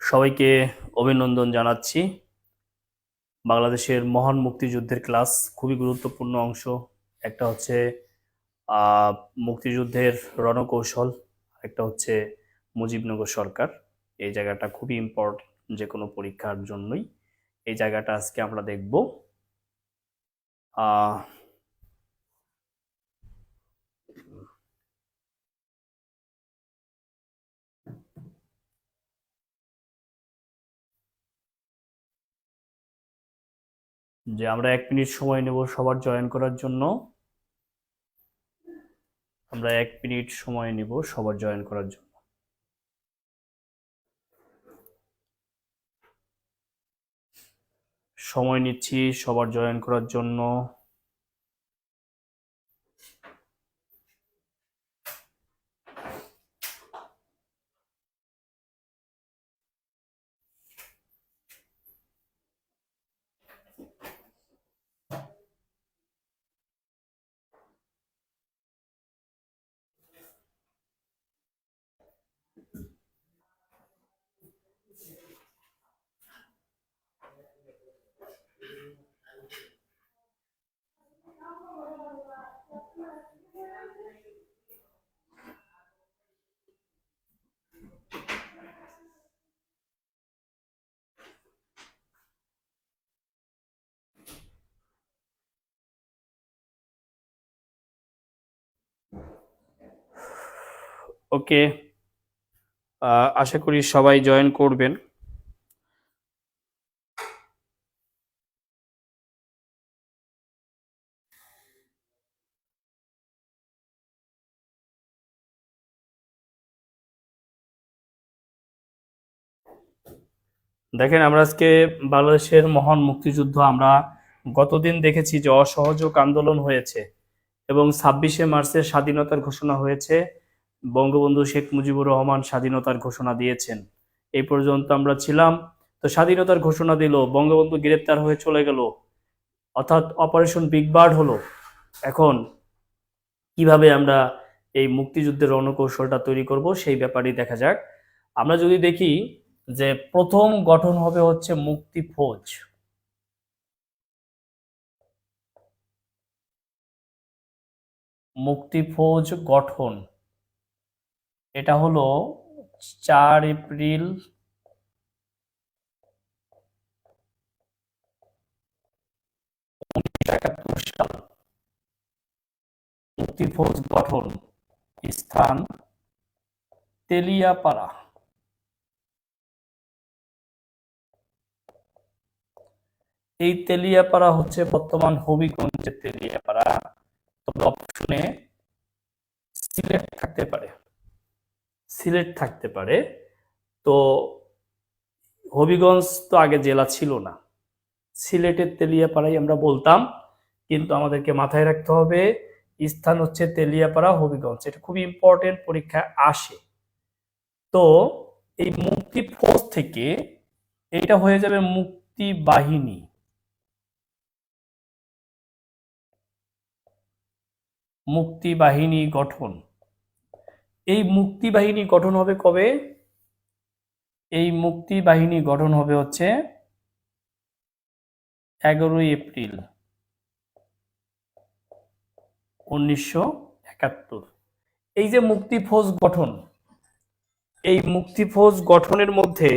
সবাইকে অভিনন্দন জানাচ্ছি। বাংলাদেশের মহান মুক্তিযুদ্ধের ক্লাস খুবই গুরুত্বপূর্ণ অংশ। একটা হচ্ছে আহ, মুক্তিযুদ্ধের রণকৌশল, একটা হচ্ছে মুজিবনগর সরকার। এই জায়গাটা খুবই ইম্পর্টেন্ট যে কোনো পরীক্ষার জন্যই। এই জায়গাটা আজকে আমরা দেখব। আহ, যে আমরা 1 মিনিট সময় নেব সবার জয়েন করার জন্য। আমরা 1 মিনিট সময় নেব সবার জয়েন করার জন্য। সময় নিচ্ছি সবার জয়েন করার জন্য। ওকে, আশা করি সবাই জয়েন করবেন। দেখেন, আমরা আজকে বাংলাদেশের মহান মুক্তিযুদ্ধ আমরা গতদিন দেখেছি যে অসহযোগ আন্দোলন হয়েছে এবং 26শে মার্চের স্বাধীনতার ঘোষণা হয়েছে। বঙ্গবন্ধু শেখ মুজিবুর রহমান স্বাধীনতার ঘোষণা দিয়েছেন। এই পর্যন্ত আমরা ছিলাম। তো স্বাধীনতার ঘোষণা দিল, বঙ্গবন্ধু গ্রেপ্তার হয়ে চলে গেল, অর্থাৎ অপারেশন বিগ বার্ড হলো। এখন কিভাবে আমরা এই মুক্তিযুদ্ধের রণকৌশলটা তৈরি করব সেই ব্যাপারেই দেখা যাক। আমরা যদি দেখি যে প্রথম গঠন হবে হচ্ছে মুক্তি ফৌজ। মুক্তি ফৌজ গঠন, এটা হলো 4 এপ্রিল 1971 সাল। মুক্তি ফৌজ গঠন, স্থান তেলিয়াপাড়া। এই তেলিয়াপাড়া হচ্ছে বর্তমান হবিগঞ্জের তেলিয়াপাড়া। তবে অপশনে সিলেট থাকতে পারে, সিলেট থাকতে পারে। তো হবিগঞ্জ তো আগে জেলা ছিল না, সিলেটের তেলিয়াপাড়াই আমরা বলতাম। কিন্তু আমাদেরকে মাথায় রাখতে হবে স্থান হচ্ছে তেলিয়াপাড়া, হবিগঞ্জ। এটা খুবই ইম্পর্টেন্ট, পরীক্ষায় আসে। তো এই মুক্তি ফৌজ থেকে এটা হয়ে যাবে মুক্তি বাহিনী। মুক্তি বাহিনী গঠন। এই মুক্তি বাহিনী গঠন হবে কবে? এই মুক্তি বাহিনী গঠন হবে হচ্ছে 11 এপ্রিল 1971। এই যে মুক্তি ফৌজ গঠন, এই মুক্তি ফৌজ গঠনের মধ্যে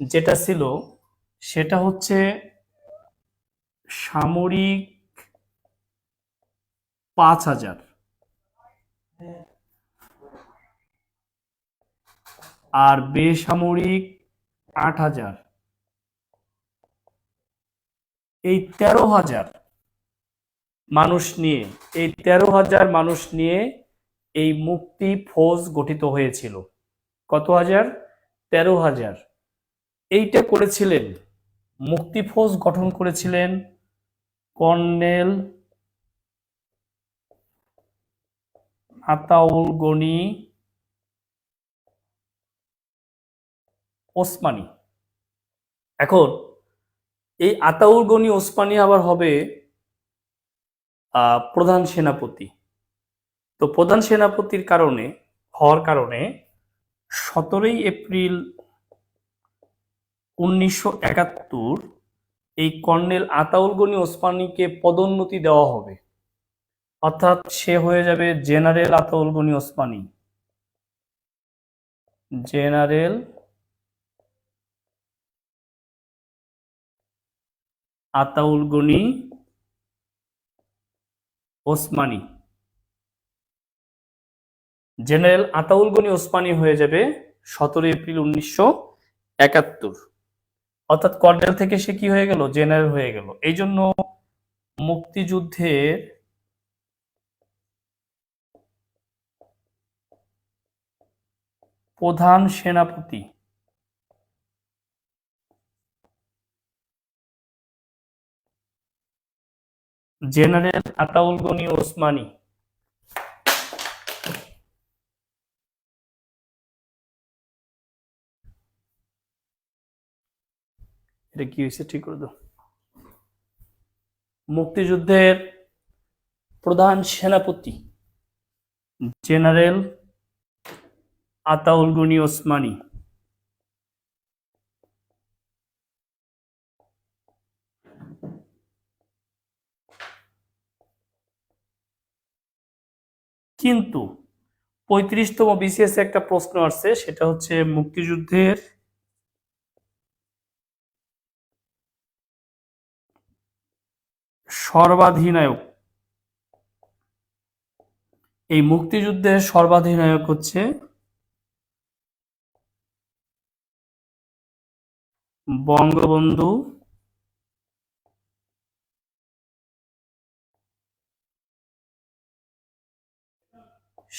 যেটা ছিল সেটা হচ্ছে সামরিক 5000 আর বেসামরিক 8000। এই 13,000 মানুষ নিয়ে, এই 13,000 মানুষ নিয়ে এই মুক্তি ফৌজ গঠিত হয়েছিল। কত হাজার? 13,000। এইটা করেছিলেন, মুক্তি ফৌজ গঠন করেছিলেন কর্নেল আতাউল গনি ওসমানী। এখন এই আতাউল গনি ওসমানী আবার হবে প্রধান সেনাপতি। তো প্রধান সেনাপতির কারণে হওয়ার কারণে 17 এপ্রিল 1971 এই কর্নেল আতাউল গনি ওসমানীকে পদোন্নতি দেওয়া হবে, অর্থাৎ সে হয়ে যাবে general Ataul Gani Osmani. General Ataul Gani Osmani, general Ataul Gani Osmani হয়ে যাবে 17 এপ্রিল 1971। অর্থাৎ কর্নেল থেকে সে কি হয়ে গেল, জেনারেল হয়ে গেল। এই জন্য মুক্তিযুদ্ধের প্রধান সেনাপতি জেনারেল আতাউল গনি ওসমানী। এটা কি হয়েছে, ঠিক করে দাও। মুক্তিযুদ্ধের প্রধান সেনাপতি জেনারেল আতাউল গনি ওসমানী। কিন্তু 35তম বিসিএস একটা প্রশ্ন আসছে, সেটা হচ্ছে মুক্তিযুদ্ধের সর্বাধিনায়ক। এই মুক্তিযুদ্ধের সর্বাধিনায়ক হচ্ছে বঙ্গবন্ধু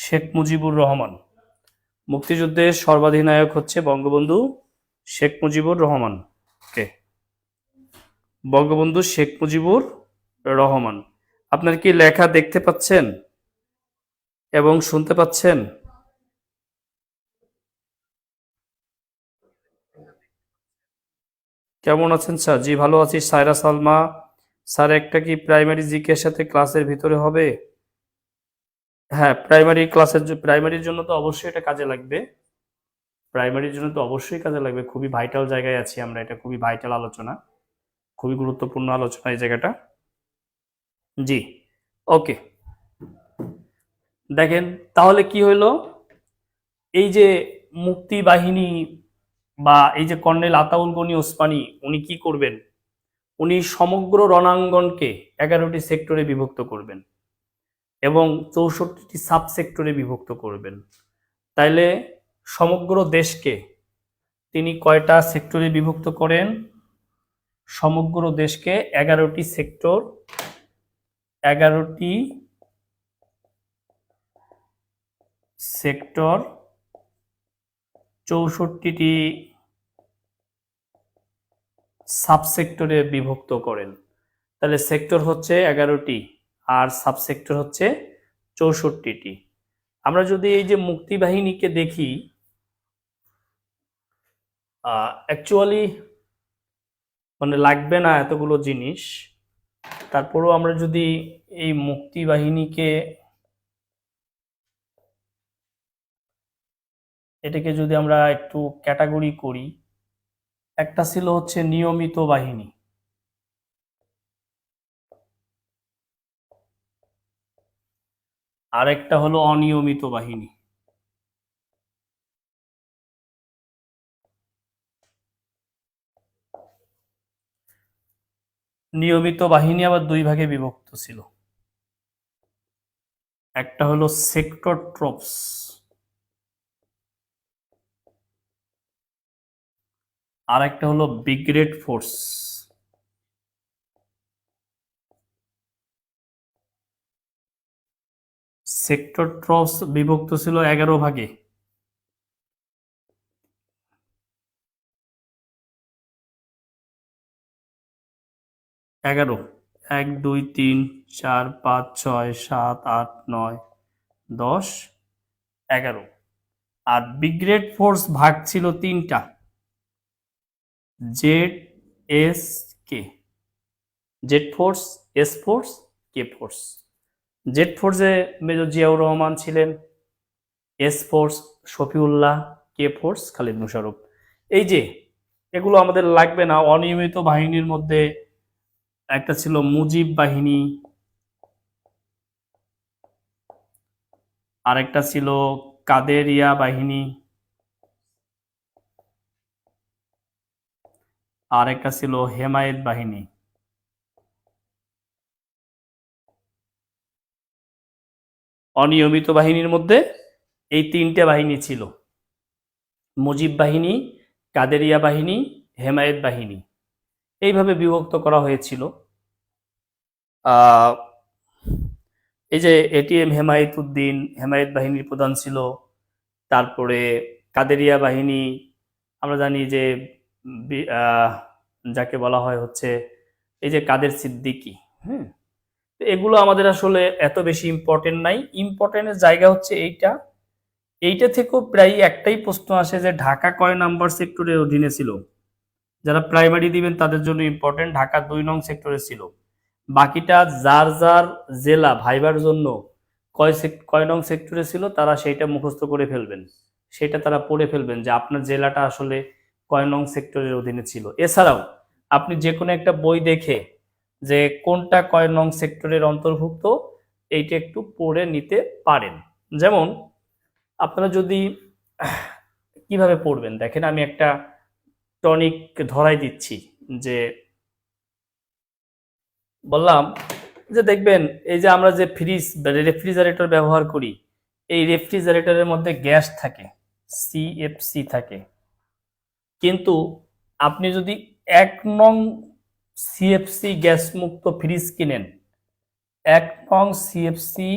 শেখ মুজিবুর রহমান। মুক্তিযুদ্ধের সর্বাধিনায়ক হচ্ছে বঙ্গবন্ধু শেখ মুজিবুর রহমান। ওকে, বঙ্গবন্ধু শেখ মুজিবুর রহমান। আপনার কি লেখা দেখতে পাচ্ছেন এবং শুনতে পাচ্ছেন? কেমন আছেন স্যার? জি ভালো আছি। সায়রা সালমা স্যার, একটা কি প্রাইমারি জিকের সাথে ক্লাসের ভিতরে হবে? হ্যাঁ, প্রাইমারির জন্য তো অবশ্যই এটা কাজে লাগবে। প্রাইমারির জন্য তো অবশ্যই কাজে লাগবে। খুবই ভাইটাল জায়গায় আছি আমরা, এটা খুবই ভাইটাল আলোচনা, খুবই গুরুত্বপূর্ণ আলোচনা এই জায়গাটা। জি, ওকে। দেখেন তাহলে কি হইলো, এই যে মুক্তি বাহিনী বা এই যে কর্নেল আতাউল গনি ওসমানী, উনি কি করবেন, উনি সমগ্র রণাঙ্গনকে 11টি সেক্টরে বিভক্ত করবেন এবং 64টি সাব সেক্টরে বিভক্ত করবেন। তাইলে সমগ্র দেশকে তিনি কয়টা সেক্টরে বিভক্ত করেন? সমগ্র দেশকে 11টি সেক্টর, 11টি সেক্টর, 64টি সাবসেক্টরে বিভক্ত করেন। তাহলে সেক্টর হচ্ছে 11টি আর সাবসেক্টর হচ্ছে 64টি। আমরা যদি এই যে মুক্তিবাহিনীকে দেখি, অ্যাকচুয়ালি মানে লাগবে না এতগুলো জিনিস, তারপরেও আমরা যদি এই মুক্তিবাহিনীকে এটাকে যদি আমরা একটু ক্যাটাগরি করি, একটা ছিল হচ্ছে নিয়মিত বাহিনী, আর একটা হলো অনিয়মিত বাহিনী। নিয়মিত বাহিনী আবার দুই ভাগে বিভক্ত ছিল, একটা হলো সেক্টর ট্রুপস আর একটা হলো ব্রিগেড ফোর্স। সেক্টর ট্রুপস বিভক্ত ছিল 11 ভাগে। এগারো, 1 2 3 4 5 6 7 8 9 10 11। আর ব্রিগেড ফোর্স ভাগ ছিল তিনটা, Z, S, K. Z force, S force, K force. Z ফোর্সে মেজর জিয়াউর রহমান ছিলেন, S force Shafiullah, K force Khalid Mosharraf. এই যে এগুলো আমাদের লাগবে না। অনিয়মিত বাহিনীর মধ্যে একটা ছিল মুজিব বাহিনী, আর একটা ছিল কাদেরিয়া বাহিনী, আর একটা ছিল হেমায়েত বাহিনী। অনিয়মিত বাহিনীর মধ্যে এই তিনটে বাহিনী ছিল, মুজিব বাহিনী, কাদেরিয়া বাহিনী, হেমায়েত বাহিনী। এইভাবে বিভক্ত করা হয়েছিল। আহ, এই যে এটিএম হেমায়েত উদ্দিন হেমায়েত বাহিনীর প্রধান ছিল। তারপরে কাদেরিয়া বাহিনী আমরা জানি যে যাকে বলা হয় হচ্ছে এই যে কাদের সিদ্দিকী। হ্যাঁ, তো এগুলো আমাদের আসলে এত বেশি ইম্পর্টেন্ট নাই। ইম্পর্টেন্টের জায়গা হচ্ছে এইটা। এইটা থেকেও প্রায় একটাই প্রশ্ন আসে যে ঢাকা কয় নাম্বার সেক্টরের অধীনে ছিল। যারা প্রাইমারি দিবেন তাদের জন্য ইম্পর্টেন্ট, ঢাকা 2 নং সেক্টরে ছিল। বাকিটা যার যার জেলা ভাইবার জন্য কয় নং সেক্টরে ছিল তারা সেইটা মুখস্থ করে ফেলবেন, সেটা তারা পড়ে ফেলবেন যে আপনার জেলাটা আসলে কয় নং সেক্টরের অধীনে ছিল। এছাড়াও আপনি যে কোনো একটা বই দেখে যে কোনটা কয় নং সেক্টরের অন্তর্ভুক্ত এইটা একটু পড়ে নিতে পারেন। যেমন আপনারা যদি কিভাবে পড়বেন দেখেন, আমি একটা টনিক ধরাই দিচ্ছি। যে বললাম যে দেখবেন এই যে আমরা যে ফ্রিজ রেফ্রিজারেটর ব্যবহার করি, এই রেফ্রিজারেটরের মধ্যে গ্যাস থাকে, সিএফসি থাকে। কিন্তু আপনি যদি 1 নং সিএফসি গ্যাস মুক্ত ফ্রিজ কিনেন, 1 নং সিএফসি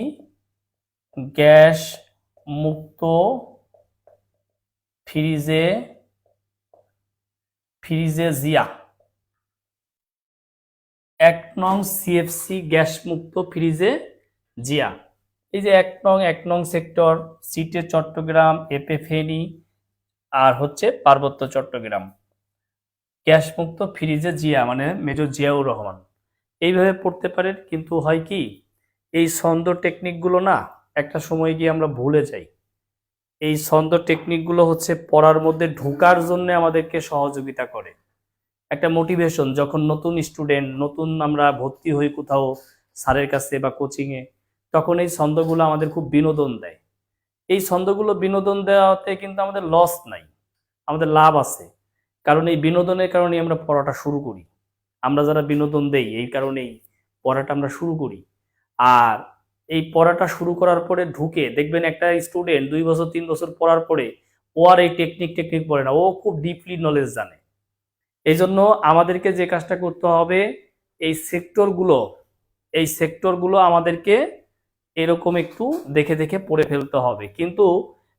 গ্যাস মুক্ত ফ্রিজে ফ্রিজে জিয়া, 1 নং সিএফসি গ্যাস মুক্ত ফ্রিজে জিয়া। এই যে 1 নং সেক্টর, সিটে চট্টগ্রাম, এপে ফেনী, আর হচ্ছে পার্বত্য চট্টগ্রাম, গ্যাস মুক্ত ফ্রিজে জিয়া মানে মেজর জিয়াউর রহমান। এইভাবে পড়তে পারেন। কিন্তু হয় কি, এই ছন্দ টেকনিকগুলো না একটা সময় গিয়ে আমরা ভুলে যাই। এই ছন্দ টেকনিকগুলো হচ্ছে পড়ার মধ্যে ঢোকার জন্য আমাদেরকে সহযোগিতা করে, একটা মোটিভেশন। যখন নতুন স্টুডেন্ট, নতুন আমরা ভর্তি হই কোথাও স্যারের কাছে বা কোচিংয়ে, তখন এই ছন্দগুলো আমাদের খুব বিনোদন দেয়। এই ছন্দগুলো বিনোদন দেওয়াতে কিন্তু আমাদের লস নাই, আমাদের লাভ আছে। কারণ এই বিনোদনের কারণেই আমরা পড়াটা শুরু করি। আমরা যারা বিনোদন দেই এই কারণেই পড়াটা আমরা শুরু করি। আর এই পড়াটা শুরু করার পরে ঢুকে দেখবেন একটা স্টুডেন্ট 2 বছর 3 বছর পড়ার পরে ও আর এই টেকনিক পড়ে না, ও খুব ডিপলি নলেজ জানে। এই জন্য আমাদেরকে যে কাজটা করতে হবে, এই সেক্টরগুলো এই সেক্টরগুলো আমাদেরকে এরকম একটু দেখে দেখে পড়ে ফেলতে হবে। কিন্তু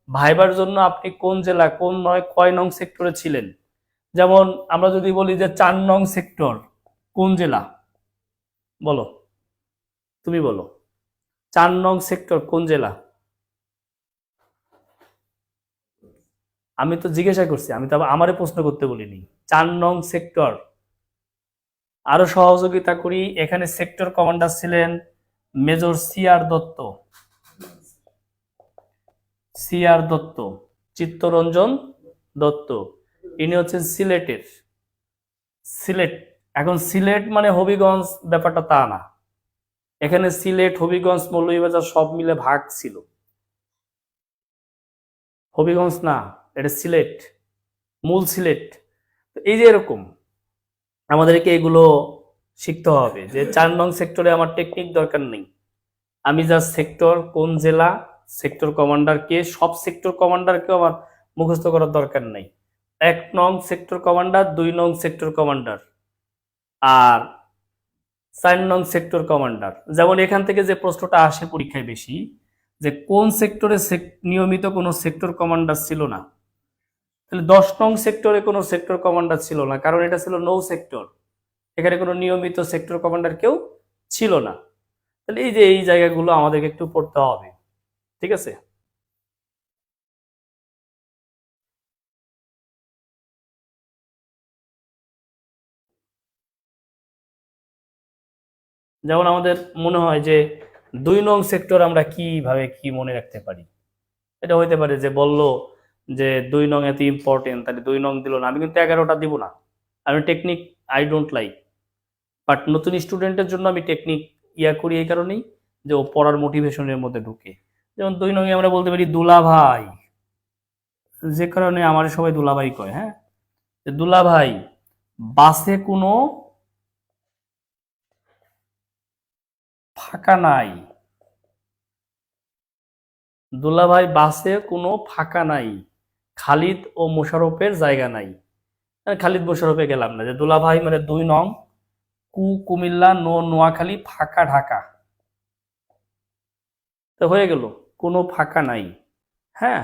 ভাইবার জন্য আপনি কোন জেলা কোন নয় কয় নং সেক্টরে ছিলেন, যেমন আমরা যদি বলি যে 4 নং সেক্টর কোন জেলা, বলো, তুমি বলো 4 নং সেক্টর কোন জেলা। আমি তো জিজ্ঞাসা করছি, আমি তো আবার আমারে প্রশ্ন করতে বলিনি। 4 নং সেক্টর, আরো সহযোগিতা করি। এখানে সেক্টর কমান্ডার ছিলেন major CR Dutta, CR Dutta, Chittaranjan Dutta. ইনি হচ্ছেন সিলেটের, সিলেট। এখন সিলেট মানে হবিগঞ্জ ব্যাপারটা তা না, এখানে সিলেট হবিগঞ্জ মৌলভীবাজার সব মিলে ভাগ ছিল। হবিগঞ্জ না, এটা সিলেট, মূল সিলেট। তো এই যে এরকম আমাদেরকে এগুলো শিখতে হবে যে 4 নং সেক্টরে আমার টেকনিক দরকার নেই, আমি জাস্ট সেক্টর কোন জেলা, সেক্টর কমান্ডার কে, সব সেক্টর কমান্ডারকেও আমার মুখস্থ করার দরকার নেই। 1 নং সেক্টর কমান্ডার, 2 নং সেক্টর কমান্ডার, আর 4 নং সেক্টর কমান্ডার। যেমন এখান থেকে যে প্রশ্নটা আসে পরীক্ষায় বেশি, যে কোন সেক্টরে নিয়মিত কোনো সেক্টর কমান্ডার ছিল না, তাহলে 10 নং সেক্টরে কোনো সেক্টর কমান্ডার ছিল না, কারণ এটা ছিল নৌ সেক্টর, এখানে কোনো নিয়মিত সেক্টর কমান্ডার কেউ ছিল না। তাহলে এই যে এই জায়গাগুলো আমাদেরকে একটু পড়তে হবে, ঠিক আছে। যেমন আমাদের মনে হয় যে 2 নং সেক্টর আমরা কিভাবে কি মনে রাখতে পারি, এটা হইতে পারে যে বলল যে 2 নং এত ইম্পর্টেন্ট, তাহলে 2 নং দিল না, আমি কিন্তু 11টা দিব না। আমি technique I don't like, but নতুন স্টুডেন্টের জন্য আমি টেকনিক করি এই কারণেই যে ও পড়ার মোটিভেশনের মধ্যে ঢুকে। যেমন 2 নং আমরা বলতে পারি দুলা ভাই, যে কারণে আমার সবাই দুলাভাই কয়। হ্যাঁ, দুলা ভাই বাসে কোনো ফাঁকা নাই, দুলা ভাই বাসে কোনো ফাঁকা নাই, খালিদ ও মোশাররফের জায়গা নাই। খালিদ মোশাররফে গেলাম না, যে দুলা ভাই মানে 2 নং কুমিল্লা নোয়াখালী ফাঁকা ঢাকা, তো হয়ে গেল, কোনো ফাঁকা নাই। হ্যাঁ,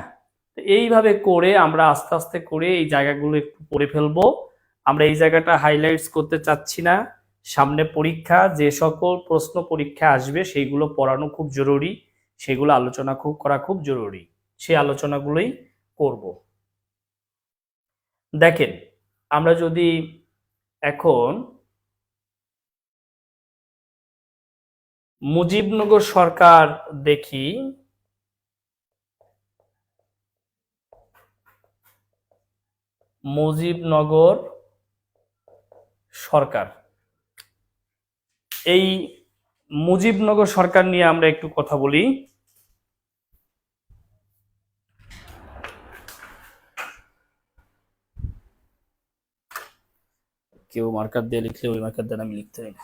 তো এইভাবে করে আমরা আস্তে আস্তে করে এই জায়গাগুলো একটু পড়ে ফেলবো। আমরা এই জায়গাটা হাইলাইটস করতে চাচ্ছি না, সামনে পরীক্ষা যে সকল প্রশ্ন পরীক্ষা আসবে সেইগুলো পড়ানো খুব জরুরি, সেগুলো আলোচনা করা খুব জরুরি, সেই আলোচনাগুলোই করব। দেখেন, আমরা যদি এখন মুজিবনগর সরকার দেখি, মুজিবনগর সরকার, এই মুজিবনগর সরকার নিয়ে আমরা একটু কথা বলি। কেউ মার্কার দিয়ে লিখলে ওই মার্কার দ্বারা আমি লিখতে পারি না।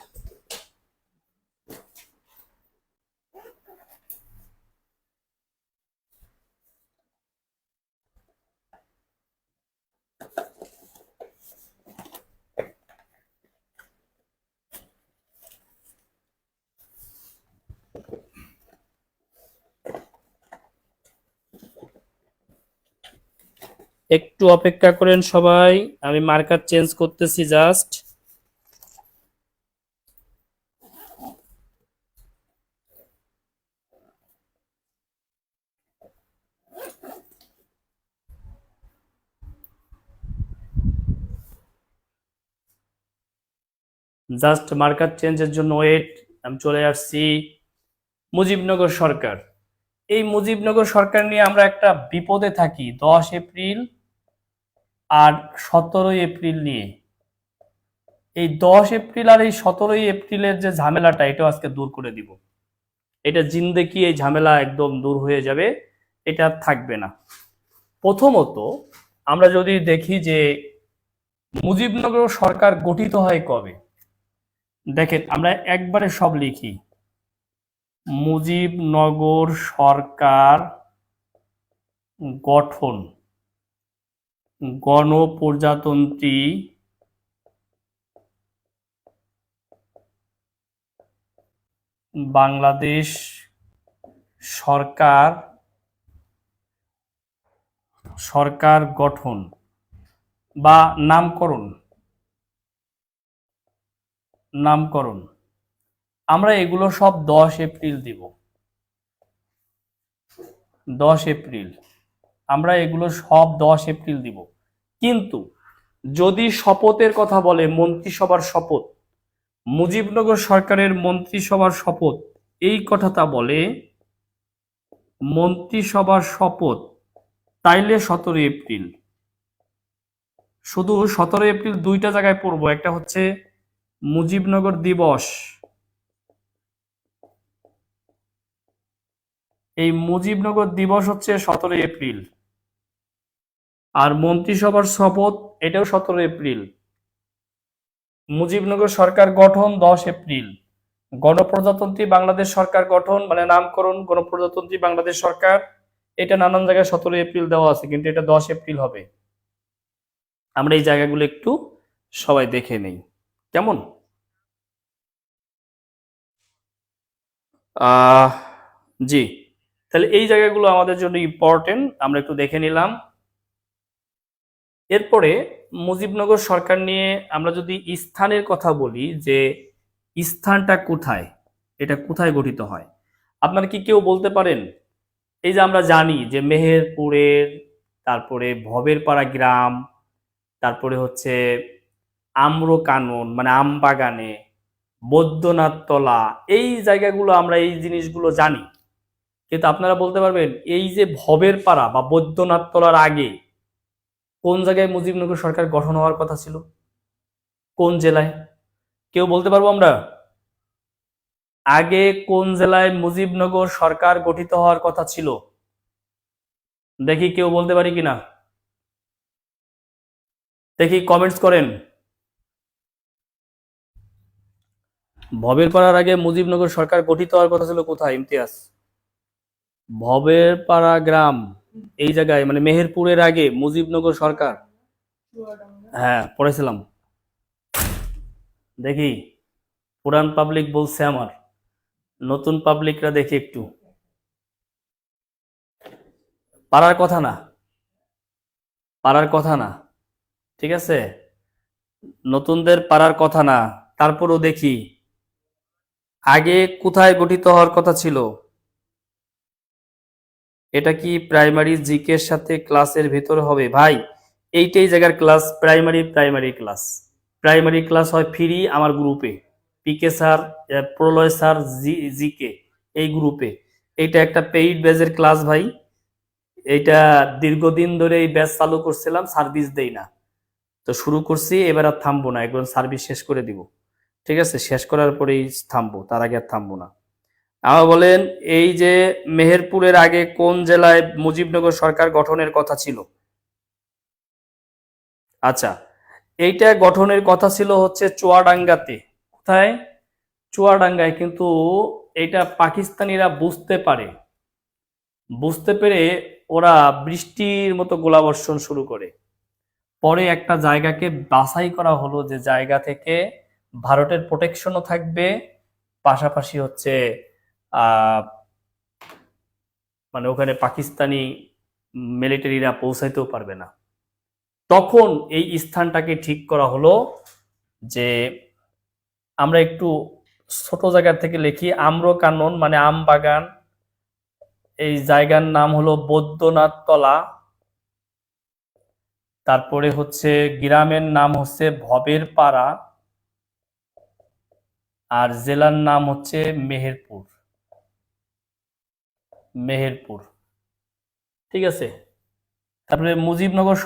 একটু অপেক্ষা করেন সবাই, আমি মার্কার চেঞ্জ করতেছি জাস্ট। জাস্ট মার্কার চেঞ্জের জন্য ওয়েট, আমি চলে আসছি। মুজিবনগর সরকার, এই মুজিবনগর সরকার নিয়ে আমরা একটা বিপদে থাকি 10 এপ্রিল আর 17 এপ্রিল নিয়ে। এই 10 এপ্রিল আর এই 17 এপ্রিলের যে ঝামেলাটা, এটা আজকে দূর করে দিব। এটা জিন্দেগি এই ঝামেলা একদম দূর হয়ে যাবে, এটা থাকবে না। প্রথমত আমরা যদি দেখি যে মুজিবনগর সরকার গঠিত হয় কবে, দেখেন আমরা একবারে সব লিখি। মুজিবনগর সরকার গঠন গণপ্রজাতন্ত্রী বাংলাদেশ সরকার গঠন বা নামকরণ আমরা এগুলো সব 10 এপ্রিল দিব। 10 এপ্রিল আমরা এগুলো সব 10 এপ্রিল দিব। কিন্তু যদি শপথের কথা বলে, মন্ত্রিসভার শপথ, মুজিবনগর সরকারের মন্ত্রিসভার শপথ, এই কথাটা বলে মন্ত্রিসভার শপথ, তাইলে 17 এপ্রিল। শুধু 17 এপ্রিল দুইটা জায়গায় পড়বো, একটা হচ্ছে মুজিবনগর দিবস, এই মুজিবনগর দিবস হচ্ছে 17 এপ্রিল, আর মন্ত্রিসভার শপথ এটাও 17 এপ্রিল। মুজিবনগর সরকার গঠন 10 এপ্রিল, গণপ্রজাতন্ত্রী বাংলাদেশ সরকার গঠন মানে নামকরণ গণপ্রজাতন্ত্রী বাংলাদেশ সরকার, এটা নানান জায়গায় 17 এপ্রিল দেওয়া আছে, কিন্তু এটা 10 এপ্রিল হবে। আমরা এই জায়গাগুলো একটু সবাই দেখে নেই, কেমন? জি, তাহলে এই জায়গাগুলো আমাদের জন্য ইম্পর্টেন্ট, আমরা একটু দেখে নিলাম। এরপরে মুজিবনগর সরকার নিয়ে আমরা যদি স্থানের কথা বলি, যে স্থানটা কোথায়, এটা কোথায় গঠিত হয়, আপনারা কি কেউ বলতে পারেন? এই যে আমরা জানি যে মেহেরপুরের, তারপরে ভবেরপাড়া গ্রাম, তারপরে হচ্ছে আম্রকানন মানে আমবাগানে, বৈদ্যনাথ তলা, এই জায়গাগুলো আমরা এই জিনিসগুলো জানি, কিন্তু আপনারা বলতে পারবেন এই যে ভবের পাড়া বা বৈদ্যনাথ তলার আগে কোন জায়গায় মুজিবনগর সরকার গঠন হওয়ার কথা ছিল? কোন জেলায়? কেউ বলতে পারবো আমরা? আগে কোন জেলায় মুজিবনগর সরকার গঠিত হওয়ার কথা ছিল? দেখি কেউ বলতে পারি কিনা, দেখি কমেন্টস করেন। ভবের পাড়ার আগে মুজিবনগর সরকার গঠিত হওয়ার কথা ছিল কোথায়? ইমতিয়াজ, ভবের পাড়া গ্রাম এই জায়গায় মানে মেহেরপুরের আগে মুজিবনগর সরকার। হ্যাঁ পড়েছিলাম। দেখি পুরান পাবলিক বলছে আমার, নতুন পাবলিকরা দেখি একটু। পারার কথা না, পারার কথা না, ঠিক আছে, নতুনদের পারার কথা না। তারপরও দেখি আগে কোথায় গঠিত হওয়ার কথা ছিল। এটা কি প্রাইমারি জিকের সাথে ক্লাসের ভিতরে হবে? ভাই এইটাই জায়গার class, primary class. Primary class হয় ফ্রি আমার গ্রুপে, পিকে স্যার, প্রলয় স্যার, জিকে এই গ্রুপে। এইটা একটা পেইড ব্যাচের ক্লাস ভাই। এইটা দীর্ঘদিন ধরে এই ব্যাচ চালু করছিলাম, সার্ভিস দেই না, তো শুরু করছি, এবার আর থামবো না, একবার সার্ভিস শেষ করে দিব। ঠিক আছে, শেষ করার পরেই থামবো, তার আগে আর থামবো না। আমার বলেন এই যে মেহেরপুরের আগে কোন জেলায় মুজিবনগর সরকার গঠনের কথা ছিল? আচ্ছা, এইটা গঠনের কথা ছিল হচ্ছে চুয়াডাঙ্গাতে। কোথায়? চুয়াডাঙ্গায়। কিন্তু এটা পাকিস্তানিরা বুঝতে পারে, বুঝতে পেরে ওরা বৃষ্টির মতো গোলাবর্ষণ শুরু করে। পরে একটা জায়গাকে বাছাই করা হলো, যে জায়গা থেকে ভারতের প্রোটেকশনও থাকবে, পাশাপাশি হচ্ছে আহ মানে ওখানে পাকিস্তানি মিলিটারিরা পৌঁছাইতেও পারবে না। তখন এই স্থানটাকে ঠিক করা হলো যে আমরা একটু ছোট জায়গা থেকে লিখি, আম্রকানন মানে আম বাগান, এই জায়গার নাম হলো বৈদ্যনাথ তলা, তারপরে হচ্ছে গ্রামের নাম হচ্ছে ভবের পাড়া, আর জেলার নাম হচ্ছে মেহেরপুর। মেহেরপুর, ঠিক আছে। তারপরে মুজিবনগর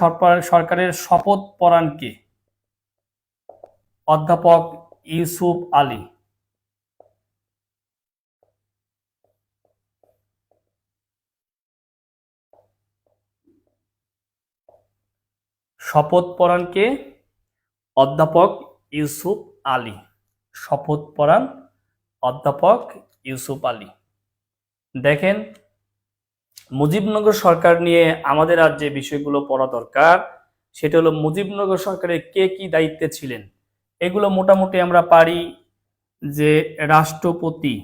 সরকারের শপথ পড়ান কে? অধ্যাপক ইউসুফ আলী। শপথ পড়ান কে? অধ্যাপক ইউসুফ আলী। শপথ পড়ান অধ্যাপক ইউসুফ আলী। দেখেন মুজিবনগর সরকার নিয়ে আমাদের আর যে বিষয়গুলো পড়া দরকার সেটা হলো মুজিবনগর সরকারের কে কি দায়িত্বে ছিলেন। এগুলো মোটামুটি আমরা পারি, যে রাষ্ট্রপতি,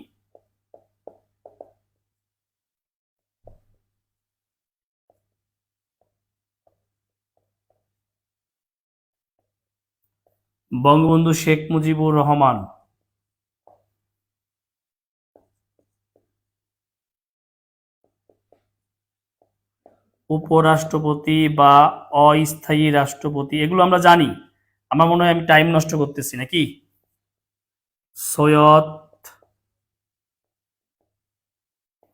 বঙ্গবন্ধু শেখ মুজিবুর রহমান, উপরাষ্ট্রপতি বা অস্থায়ী রাষ্ট্রপতি, এগুলো আমরা জানি। আমার মনে হয় আমি টাইম নষ্ট করতেছি নাকি। সৈয়দ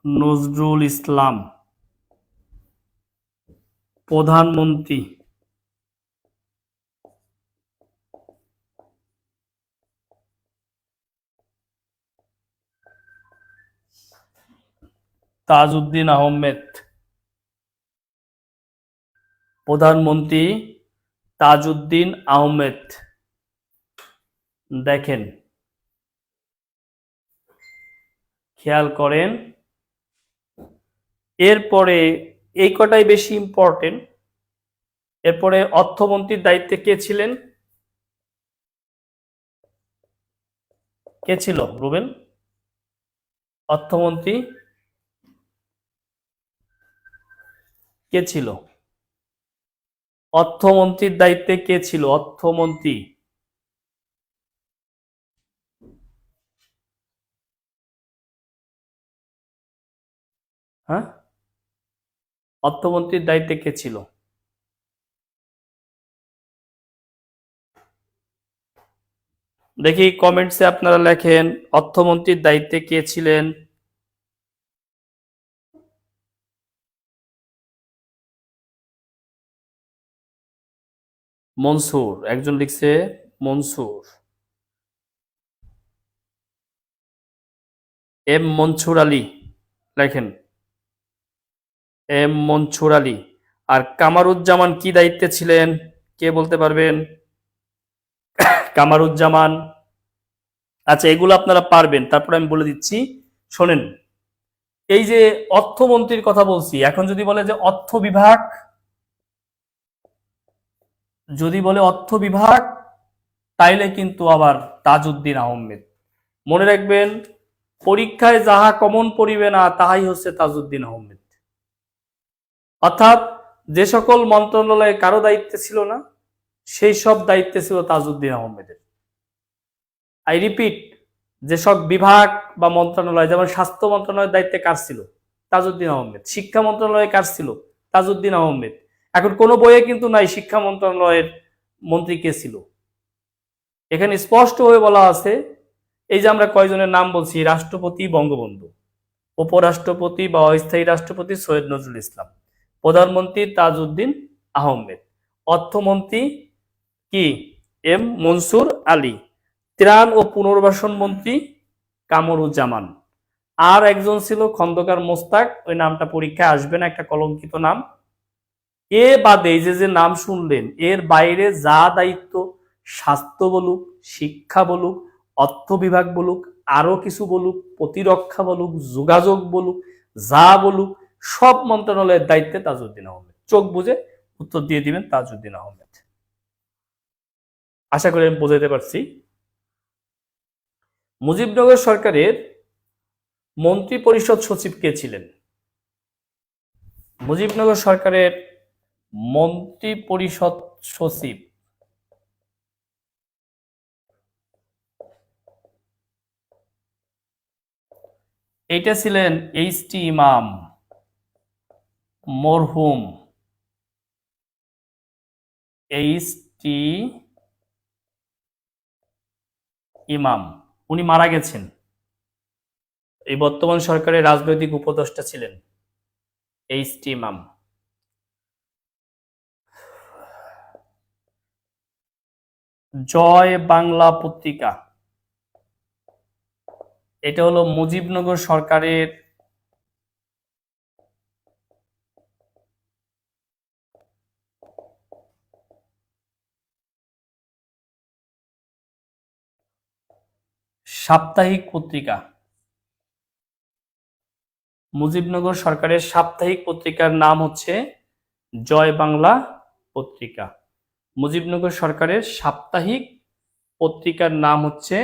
নজরুল ইসলাম, প্রধানমন্ত্রী তাজউদ্দিন আহমেদ, প্রধানমন্ত্রী তাজউদ্দিন আহমেদ। দেখেন খেয়াল করেন, এরপরে এই কটাই বেশি ইম্পর্টেন্ট। এরপরে অর্থমন্ত্রীর দায়িত্বে কে ছিলেন? কে ছিল রুবেল? অর্থমন্ত্রী কে ছিল? অর্থমন্ত্রীর দায়িত্বে কে ছিল? অর্থমন্ত্রী, হ্যাঁ, অর্থমন্ত্রীর দায়িত্বে কে ছিল? দেখি কমেন্টসে আপনারা লেখেন অর্থমন্ত্রীর দায়িত্বে কে ছিলেন। মনসুর, একজন লিখছে মনসুর। এম মনসুর আলী লেখেন, এম মনসুর আলী। আর কামারুজ্জামান কি দায়িত্বে ছিলেন, কে বলতে পারবেন? কামারুজ্জামান, আচ্ছা এগুলো আপনারা পারবেন, তারপরে আমি বলে দিচ্ছি, শোনেন। এই যে অর্থমন্ত্রীর কথা বলছি, এখন যদি বলে যে অর্থ বিভাগ, যদি বলে অর্থ বিভাগ, তাইলে কিন্তু আবার তাজউদ্দিন আহমেদ। মনে রাখবেন, পরীক্ষায় যাহা কমন পড়িবে না তাহাই হচ্ছে তাজউদ্দিন আহমেদ। অর্থাৎ যে সকল মন্ত্রণালয়ে কারো দায়িত্বে ছিল না, সেই সব দায়িত্বে ছিল তাজউদ্দিন আহমেদের। আই রিপিট, যেসব বিভাগ বা মন্ত্রণালয়, যেমন স্বাস্থ্য মন্ত্রণালয়ের দায়িত্বে কার ছিল? তাজউদ্দিন আহমেদ। শিক্ষা মন্ত্রণালয়ে কার ছিল? তাজউদ্দিন আহমেদ। এখন কোনো বইয়ে কিন্তু নাই শিক্ষা মন্ত্রণালয়ের মন্ত্রী কে ছিল। এখানে স্পষ্ট হয়ে বলা আছে, এই যে আমরা কয়জনের নাম বলছি, রাষ্ট্রপতি বঙ্গবন্ধু, উপরাষ্ট্রপতি বা অস্থায়ী রাষ্ট্রপতি সৈয়দ নজরুল ইসলাম, প্রধানমন্ত্রী তাজউদ্দিন আহমেদ, অর্থমন্ত্রী কি? এম মনসুর আলী, ত্রাণ ও পুনর্বাসন মন্ত্রী কামরুজ্জামান, আর একজন ছিল খন্দকার মোস্তাক, ওই নামটা পরীক্ষায় আসবে না, একটা কলঙ্কিত নাম। এ বাদে এই যে নাম শুনলেন, এর বাইরে যা দায়িত্ব, স্বাস্থ্য বলুক, শিক্ষা বলুক, অর্থ বিভাগ বলুক, আরো কিছু বলুক, প্রতিরক্ষা বলুক, যোগাযোগ বলুক, যা বলুক, সব মন্ত্রণালয়ের দায়িত্বে তাজউদ্দিন আহমেদ। চোখ বুঝে উত্তর দিয়ে দিবেন তাজউদ্দিন আহমেদ। আশা করি আমি বোঝাতে পারছি। মুজিবনগর সরকারের মন্ত্রী পরিষদ সচিব কে ছিলেন? মুজিবনগর সরকারের মন্ত্রী পরিষদ সচিব, এইটা ছিলেন এইচ টি ইমাম, মরহুম এইচ টি ইমাম। উনি মারা গেছেন। এই বর্তমান সরকারের রাজনৈতিক উপদেষ্টা ছিলেন এইচ টি ইমাম। জয় বাংলা পত্রিকা, এটা হলো মুজিবনগর সরকারের সাপ্তাহিক পত্রিকা। মুজিবনগর সরকারের সাপ্তাহিক পত্রিকার নাম হচ্ছে জয় বাংলা পত্রিকা। মুজিবনগর সরকারের সাপ্তাহিক পত্রিকার নাম হচ্ছে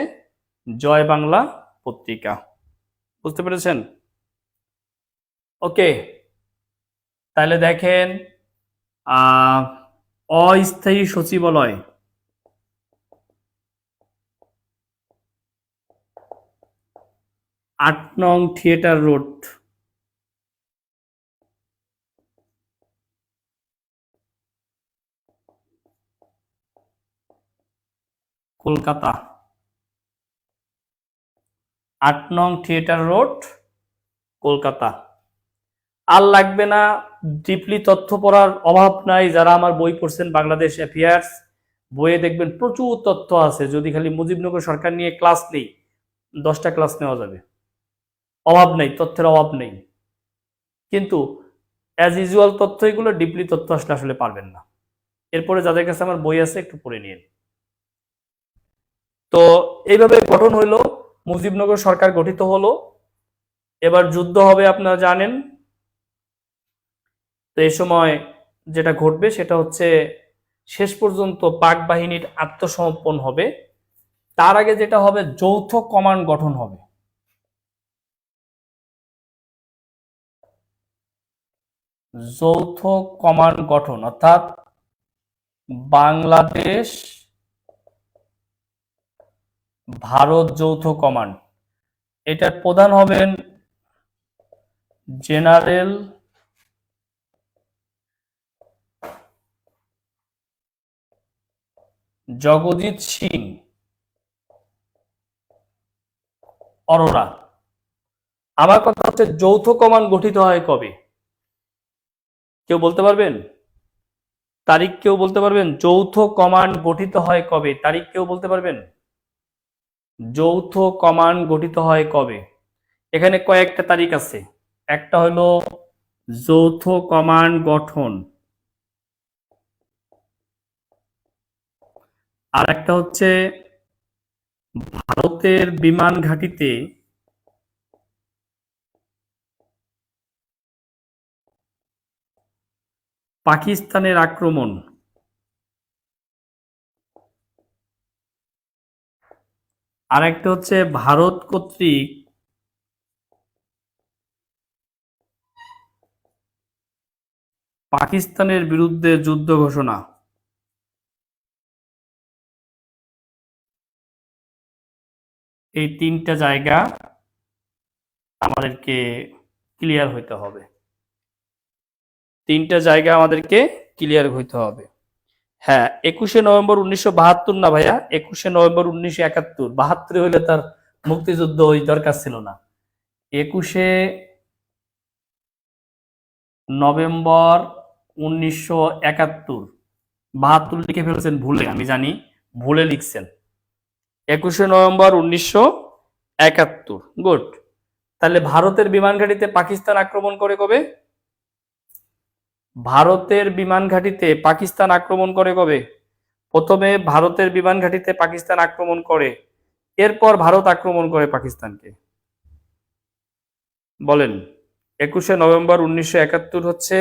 জয় বাংলা পত্রিকা। বুঝতে পেরেছেন? ওকে, তাহলে দেখেন, অস্থায়ী সচিবালয়, ৮ নং থিয়েটার রোড, কলকাতা। ৮ নং থিয়েটার রোড, কলকাতা। আর লাগবে না ডিপলি তথ্য পড়ার অভাব নাই। যারা আমার বই পড়ছেন বাংলাদেশ অ্যাফেয়ার্স, বইয়ে দেখবেন প্রচুর তথ্য আছে। যদি খালি মুজিবনগর সরকার নিয়ে ক্লাস নেই, 10টা ক্লাস নেওয়া যাবে, অভাব নেই, তথ্যের অভাব নেই। কিন্তু অ্যাজ ইউজুয়াল তথ্য এগুলো, ডিপলি তথ্য আসলে আসলে পারবেন না। এরপরে যাদের কাছে আমার বই আছে একটু পড়ে নিন। তো এইভাবে গঠন হইলো, মুজিবনগর সরকার গঠিত হলো। এবার যুদ্ধ হবে আপনারা জানেন। তো এই সময় যেটা ঘটবে সেটা হচ্ছে, শেষ পর্যন্ত পাক বাহিনীর আত্মসমর্পণ হবে। তার আগে যেটা হবে, যৌথ কমান্ড গঠন হবে। যৌথ কমান্ড গঠন, অর্থাৎ বাংলাদেশ ভারত যৌথ কমান্ড। এটার প্রধান হবেন জেনারেল জগজিৎ সিং অরোরা। আমার কথা হচ্ছে, যৌথ কমান্ড গঠিত হয় কবে? কেউ বলতে পারবেন? তারিখ কেউ বলতে পারবেন? যৌথ কমান্ড গঠিত হয় কবে? তারিখ কেউ বলতে পারবেন? যৌথ কমান্ড গঠিত হয় কবে? এখানে কয়েকটা তারিখ আছে। একটা হলো যৌথ কমান্ড গঠন, আর একটা হচ্ছে ভারতের বিমান ঘাঁটিতে পাকিস্তানের আক্রমণ, আর একটা হচ্ছে ভারত কর্তৃক পাকিস্তানের বিরুদ্ধে যুদ্ধ ঘোষণা। এই তিনটা জায়গা আমাদেরকে ক্লিয়ার হইতে হবে। তিনটা জায়গা আমাদেরকে ক্লিয়ার হইতে হবে। হ্যাঁ, 21শে নভেম্বর 1972 না ভাইয়া, 21শে নভেম্বর 1971। 72 হইলে তার মুক্তিযুদ্ধ ওই দরকার ছিল না। 21শে নভেম্বর 1971। 72 লিখে ফেলছেন ভুলে, আমি জানি ভুলে লিখছেন। 21শে নভেম্বর 1971, গুড। তাহলে ভারতের বিমান ঘাঁটিতে পাকিস্তান আক্রমণ করে কবে? ভারতের বিমান ঘাঁটিতে পাকিস্তান আক্রমণ করে কবে? প্রথমে ভারতের বিমান ঘাঁটিতে পাকিস্তান আক্রমণ করে, এরপর ভারত আক্রমণ করে পাকিস্তানকে। বলেন। 21শে নভেম্বর 1971 হচ্ছে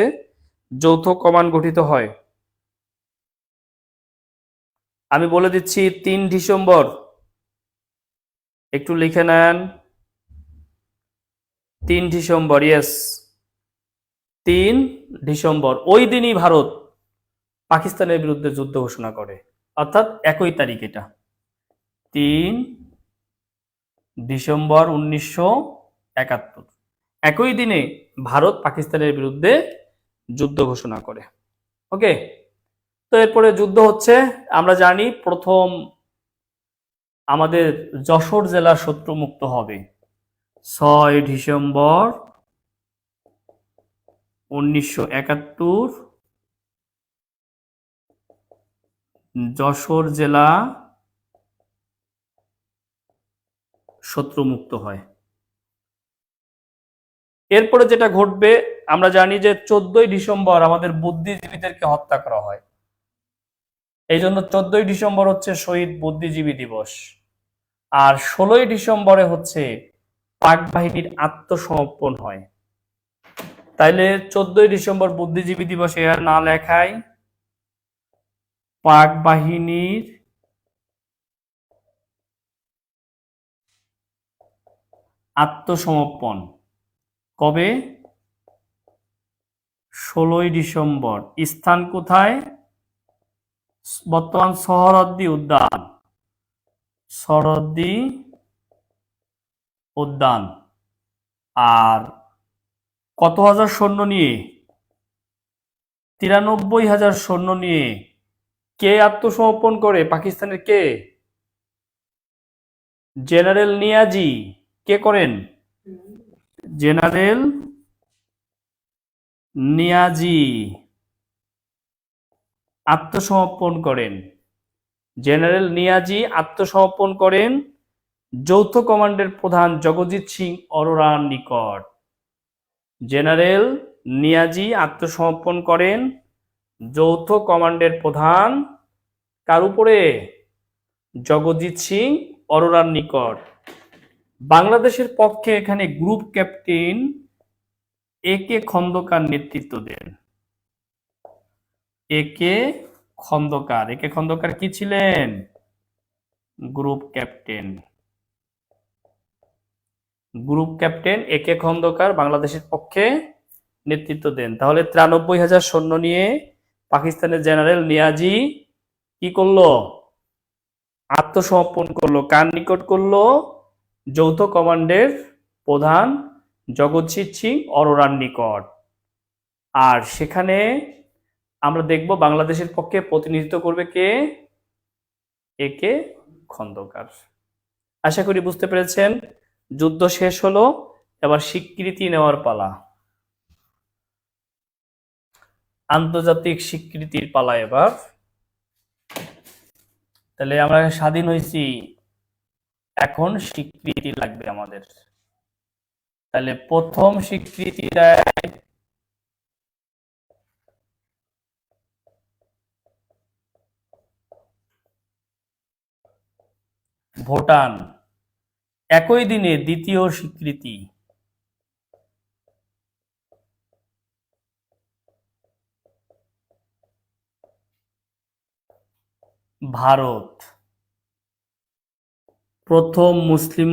যৌথ কমান্ড গঠিত হয়। আমি বলে দিচ্ছি 3 ডিসেম্বর, একটু লিখে নেন। 3 ডিসেম্বর, ইয়েস, 3 ডিসেম্বর। ওই দিনই ভারত পাকিস্তানের বিরুদ্ধে যুদ্ধ ঘোষণা করে, অর্থাৎ একই তারিখ এটা, 3 ডিসেম্বর 1971। একই দিনে ভারত পাকিস্তানের বিরুদ্ধে যুদ্ধ ঘোষণা করে। ওকে, তো এরপরে যুদ্ধ হচ্ছে। আমরা জানি প্রথম আমাদের যশোর জেলা শত্রুমুক্ত হবে 6 ডিসেম্বর 1971। যশোর জেলা শত্রুমুক্ত হয়। এরপরে যেটা ঘটবে আমরা জানি যে 14 ডিসেম্বর আমাদের বুদ্ধিজীবীদেরকে হত্যা করা হয়। এই জন্য 14 ডিসেম্বর হচ্ছে শহীদ বুদ্ধিজীবী দিবস। আর 16 ডিসেম্বরে হচ্ছে পাক বাহিনীর আত্মসমর্পণ হয়। তাইলে 14 ডিসেম্বর বুদ্ধিজীবী দিবসে আর না লেখায় পাক বাহিনীর আত্মসমর্পণ কবে? 16 ডিসেম্বর। স্থান কোথায়? বর্তমান সোহরাওয়ার্দী উদ্যান, সোহরাওয়ার্দী উদ্যান। আর কত হাজার সৈন্য নিয়ে? 93,000 সৈন্য নিয়ে কে আত্মসমর্পণ করে পাকিস্তানের? কে? জেনারেল নিয়াজি। কে করেন? জেনারেল নিয়াজি আত্মসমর্পণ করেন। জেনারেল নিয়াজি আত্মসমর্পণ করেন যৌথ কমান্ডের প্রধান জগজিৎ সিং অরোরার নিকট। জেনারেল নিয়াজি আত্মসমর্পণ করেন যৌথ কমান্ডের প্রধান কার উপরে? জগজিৎ সিং অরোরার নিকট। বাংলাদেশের পক্ষে এখানে গ্রুপ ক্যাপ্টেন এ কে খন্দকার নেতৃত্ব দেন। এ কে খন্দকার। এ কে খন্দকার কি ছিলেন? Group captain. গ্রুপ ক্যাপ্টেন এ কে খন্দকার বাংলাদেশের পক্ষে নেতৃত্ব দেন। তাহলে 93,000 সৈন্য নিয়ে পাকিস্তানের জেনারেল নিয়াজি কি করলো? আত্মসমর্পণ করলো। কার নিকট করলো? যৌথ কমান্ডের প্রধান জগৎজিৎ সিং অরোরার নিকট। আর সেখানে আমরা দেখব বাংলাদেশের পক্ষে প্রতিনিধিত্ব করবে কে? এ কে খন্দকার। আশা করি বুঝতে পেরেছেন। যুদ্ধ শেষ হলো, এবার স্বীকৃতি নেওয়ার পালা। আন্তর্জাতিক স্বীকৃতির পালা এবার। তাহলে আমরা স্বাধীন হয়েছি, এখন স্বীকৃতি লাগবে আমাদের। তাহলে প্রথম স্বীকৃতি দেয় ভুটান, একই দিনে দ্বিতীয় স্বীকৃতি ভারত। প্রথম মুসলিম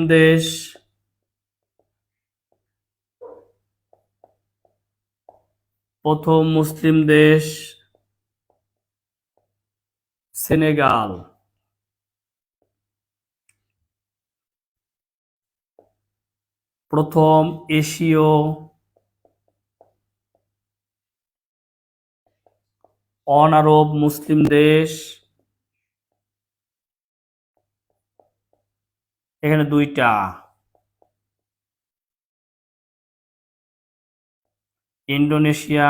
দেশ সেনেগাল। প্রথম এশীয় অনারব মুসলিম দেশ, এখানে দুইটা, ইন্দোনেশিয়া,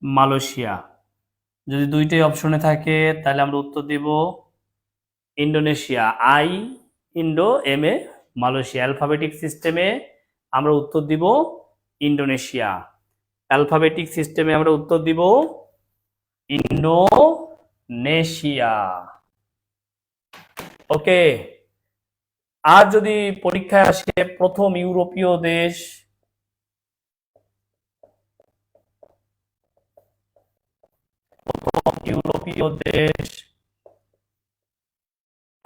মালয়েশিয়া। যদি দুইটাই অপশনে থাকে তাহলে আমরা উত্তর দিব Indonesia. I Indo, M A Malaysia. Alphabetic সিস্টেমে আমরা উত্তর দিব ইন্দোনেশিয়া। অ্যালফাবেটিক সিস্টেমে আমরা উত্তর দিব ইন্দোনেশিয়া। ওকে। আর যদি পরীক্ষায় আসে প্রথম ইউরোপীয় দেশ,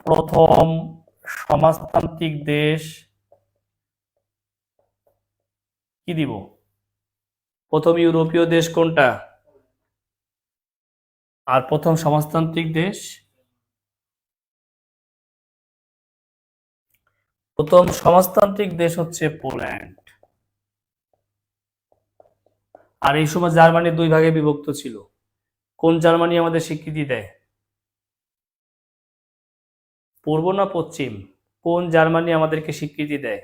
প্রথম সমাজতান্ত্রিক দেশ, কি দিব? প্রথম ইউরোপীয় দেশ কোনটা আর প্রথম সমাজতান্ত্রিক দেশ? প্রথম সমাজতান্ত্রিক দেশ হচ্ছে পোল্যান্ড। আর এই সময় জার্মানি দুই ভাগে বিভক্ত ছিল। কোন জার্মানি আমাদের স্বীকৃতি দেয়? পূর্ব না পশ্চিম? কোন জার্মানি আমাদেরকে স্বীকৃতি দেয়?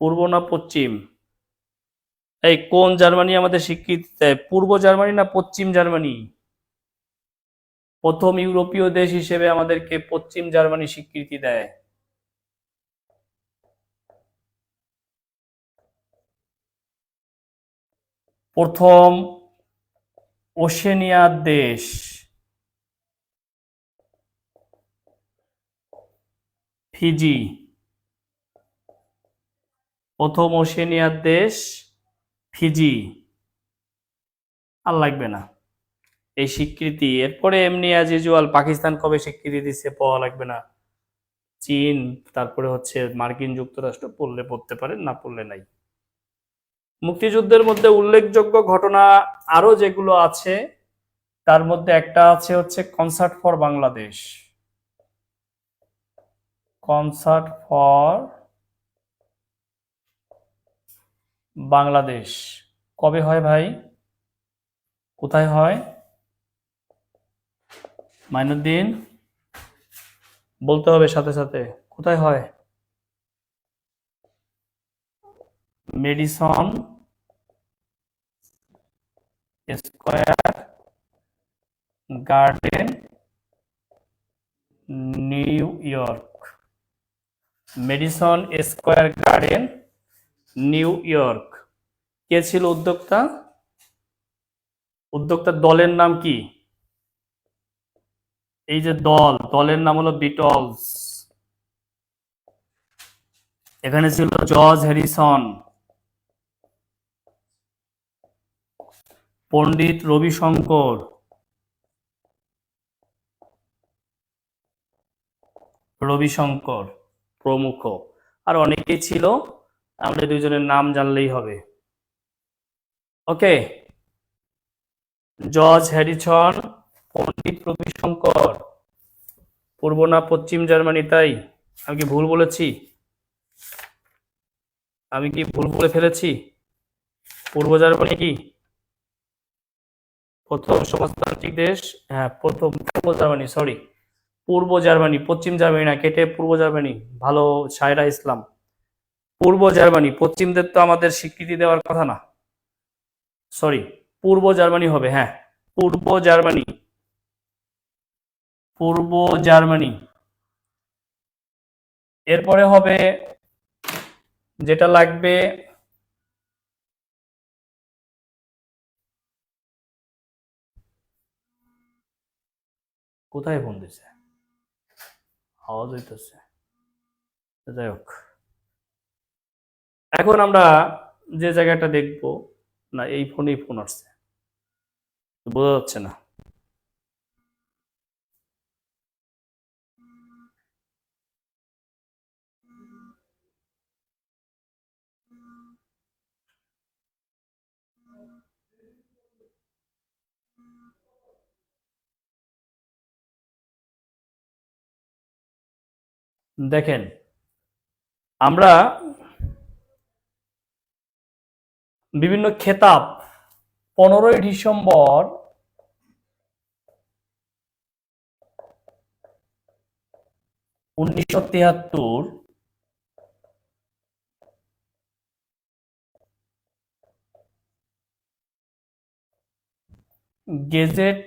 পূর্ব না পশ্চিম? এই কোন জার্মানি আমাদের স্বীকৃতি দেয়? পূর্ব জার্মানি না পশ্চিম জার্মানি? প্রথম ইউরোপীয় দেশ হিসেবে আমাদেরকে পশ্চিম জার্মানি স্বীকৃতি দেয়। প্রথম ওশেনিয়ার দেশ, ফিজি। প্রথম ওশেনিয়ার দেশ ফিজি। আর লাগবে না এই স্বীকৃতি। এরপরে এমনি অ্যাজ ইউজুয়াল পাকিস্তান কবে স্বীকৃতি দিচ্ছে পাওয়া লাগবে না। চীন, তারপরে হচ্ছে মার্কিন যুক্তরাষ্ট্র, পড়লে পড়তে পারেন, না পড়লে নাই। মুক্তিযুদ্ধের মধ্যে উল্লেখযোগ্য ঘটনা আরো যেগুলো আছে তার মধ্যে একটা আছে হচ্ছে concert for Bangladesh. Concert for Bangladesh কবে হয় ভাই? কোথায় হয়? মাইনুদ্দিন বলতে হবে সাথে সাথে, কোথায় হয়? Madison Square Garden, New York. Madison Square Garden, New York. কে ছিল উদ্যোক্তা? উদ্যোক্তার দলের নাম কি? এই যে দলের নাম হলো বিটলস। এখানে ছিল জর্জ হ্যারিসন, পণ্ডিত রবিশঙ্কর প্রমুখ। আর অনেকেই ছিল, আমরা দুইজনের নাম জানলেই হবে। ওকে, জর্জ হ্যারিসন, পণ্ডিত রবিশঙ্কর। পূর্ব না পশ্চিম জার্মানি? তাই আমি কি ভুল বলেছি? আমি কি ভুল বলে ফেলেছি? পূর্ব জার্মানি কি প্রথম সমাজতান্ত্রিক দেশ? হ্যাঁ, প্রথম পূর্ব জার্মানি, সরি পূর্ব জার্মানি, পশ্চিম জার্মানি না, কেটে পূর্ব জার্মানি। ভালো সায়রা ইসলাম। পূর্ব জার্মানি, পশ্চিমদের তো আমাদের স্বীকৃতি দেওয়ার কথা না। সরি, পূর্ব জার্মানি হবে, হ্যাঁ, পূর্ব জার্মানি, পূর্ব জার্মানি। এরপরে হবে যেটা লাগবে, কোথায় ফোন দিছে, আওয়াজ হইতেছে, যাই হোক, এখন আমরা যে জায়গাটা দেখব, না এই ফোনেই ফোন আসছে, বোঝা যাচ্ছে না। দেখেন, আমরা বিভিন্ন খেতাব 15ই ডিসেম্বর 1973 গেজেট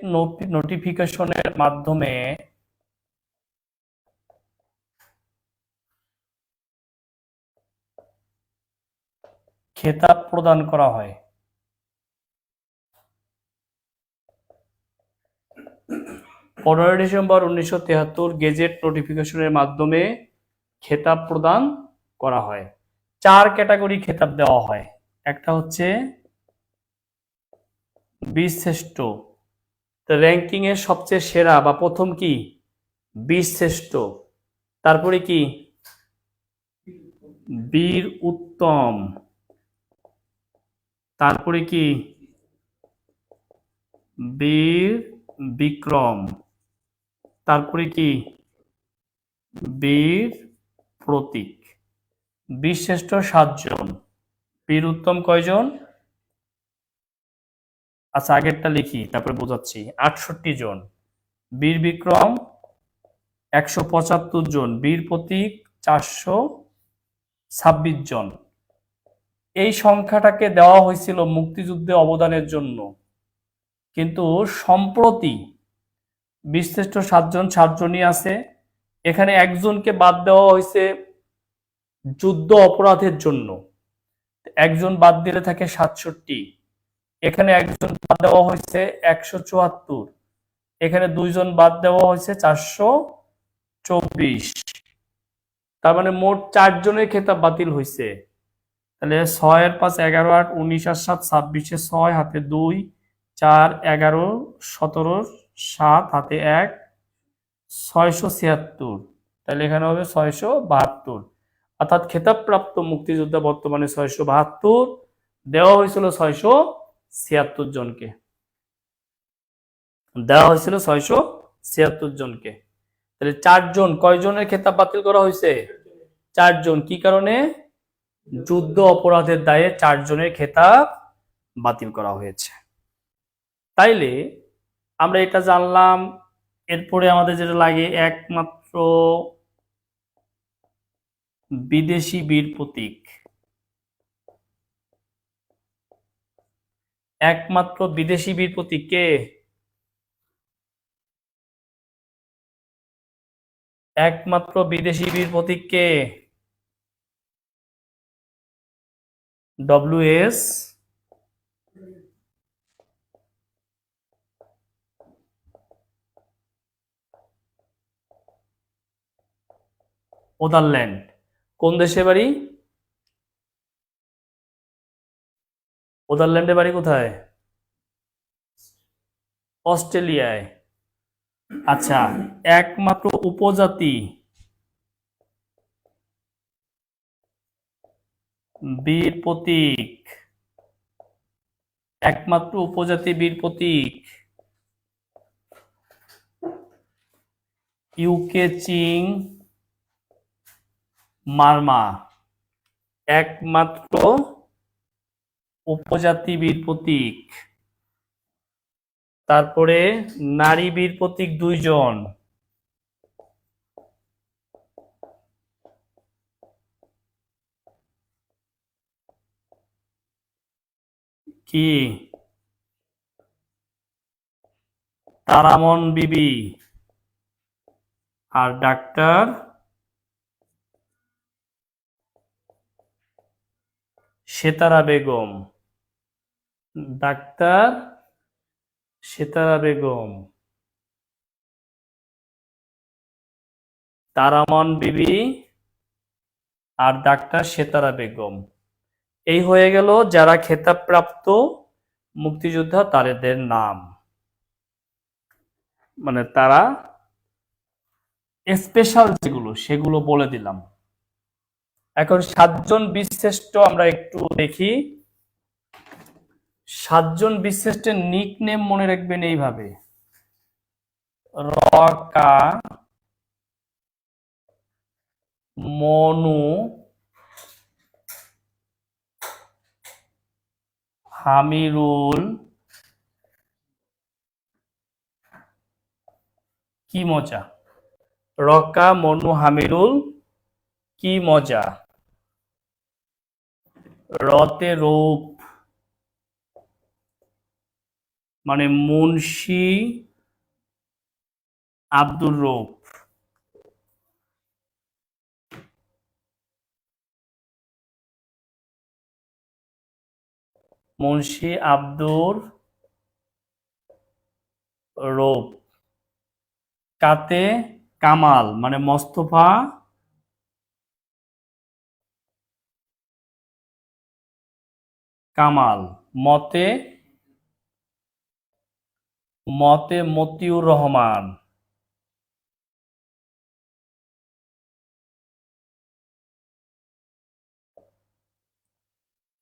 নোটিফিকেশনের মাধ্যমে খেতাব প্রদান করা হয়। 15ই ডিসেম্বর 1973 গেজেট নোটিফিকেশনের মাধ্যমে খেতাব প্রদান করা হয়। 4 ক্যাটাগরি খেতাব দেওয়া হয়। একটা হচ্ছে বীরশ্রেষ্ঠ, র্যাঙ্কিং এর সবচেয়ে সেরা বা প্রথম কি বীরশ্রেষ্ঠ, তারপরে কি বীর উত্তম, তারপরে কি বীর বিক্রম, তারপরে কি বীর প্রতীক। বীরশ্রেষ্ঠ 7 জন, বীর উত্তম কয়জন, আচ্ছা আগেরটা লিখি তারপরে বোঝাচ্ছি, 68 জন, বীর বিক্রম 175 জন, বীর প্রতীক 426 জন। এই সংখ্যাটাকে দেওয়া হয়েছিল মুক্তিযুদ্ধে অবদানের জন্য, কিন্তু সম্প্রতি বীরশ্রেষ্ঠ 7 জন, 7 জনই আছে, এখানে একজনকে বাদ দেওয়া হয়েছে যুদ্ধ অপরাধের জন্য, একজন বাদ দিলে থাকে 67, এখানে একজন বাদ দেওয়া হয়েছে 174, এখানে 2 জন বাদ দেওয়া হয়েছে 424, তার মানে মোট 4 জনের খেতাব বাতিল হয়েছে। তাহলে 6 এর 5 11 8 19 আর 7 26, 6 হাতে 2 4 11 17 7 হাতে 1 676, তাহলে এখানে হবে 672, অর্থাৎ খেতাবপ্রাপ্ত মুক্তিযোদ্ধা বর্তমানে 672, দেওয়া হয়েছিল 676 জনকে, দেওয়া হয়েছিল 676 জনকে। তাহলে 4 জন, কয়জনের খেতাব বাতিল করা হয়েছে, 4 জন, কি কারণে, যুদ্ধ অপরাধের দায়ে 4 জনের খেতাব বাতিল করা হয়েছে। তাইলে আমরা এটা জানলাম। এরপরে আমাদের যেটা লাগে, একমাত্র বিদেশি বীর প্রতীক, একমাত্র বিদেশি বীর প্রতীক কে, একমাত্র বিদেশি বীর প্রতীক কে, ডব্লিউ.এস. ওদারল্যান্ড। কোন দেশে বাড়ি, ওদারল্যান্ডে বাড়ি কোথায়, অস্ট্রেলিয়ায়। আচ্ছা, একমাত্র উপজাতি বীর প্রতীক, একমাত্র উপজাতি বীর প্রতীক, ইউকে চিং মারমা, একমাত্র উপজাতি বীর প্রতীক। তারপরে নারী বীর প্রতীক 2 জন, কি তারামন বিবি আর ডাক্তার সেতারা বেগম। ডাক্তার সেতারা বেগম, তারামন বিবি আর ডাক্তার সেতারা বেগম। এই হয়ে গেল যারা খেতাবপ্রাপ্ত মুক্তিযোদ্ধা তাদের নাম, মানে তারা স্পেশাল যেগুলো সেগুলো বলে দিলাম। এখন 7 জন বীরশ্রেষ্ঠ আমরা একটু দেখি। 7 জন বীরশ্রেষ্ঠের নিক নেম মনে রাখবেন এইভাবে: রকা, মনু, হামিরুল, কি মজা। রকা, মনু, হামিরুল, কি মজা। রতে রূপ, মানে মুন্সি আব্দুর রউফ। মুন্সি আব্দুর রউফ। কাতে কামাল, মানে মোস্তফা কামাল। মতে মতে মতিউর রহমান।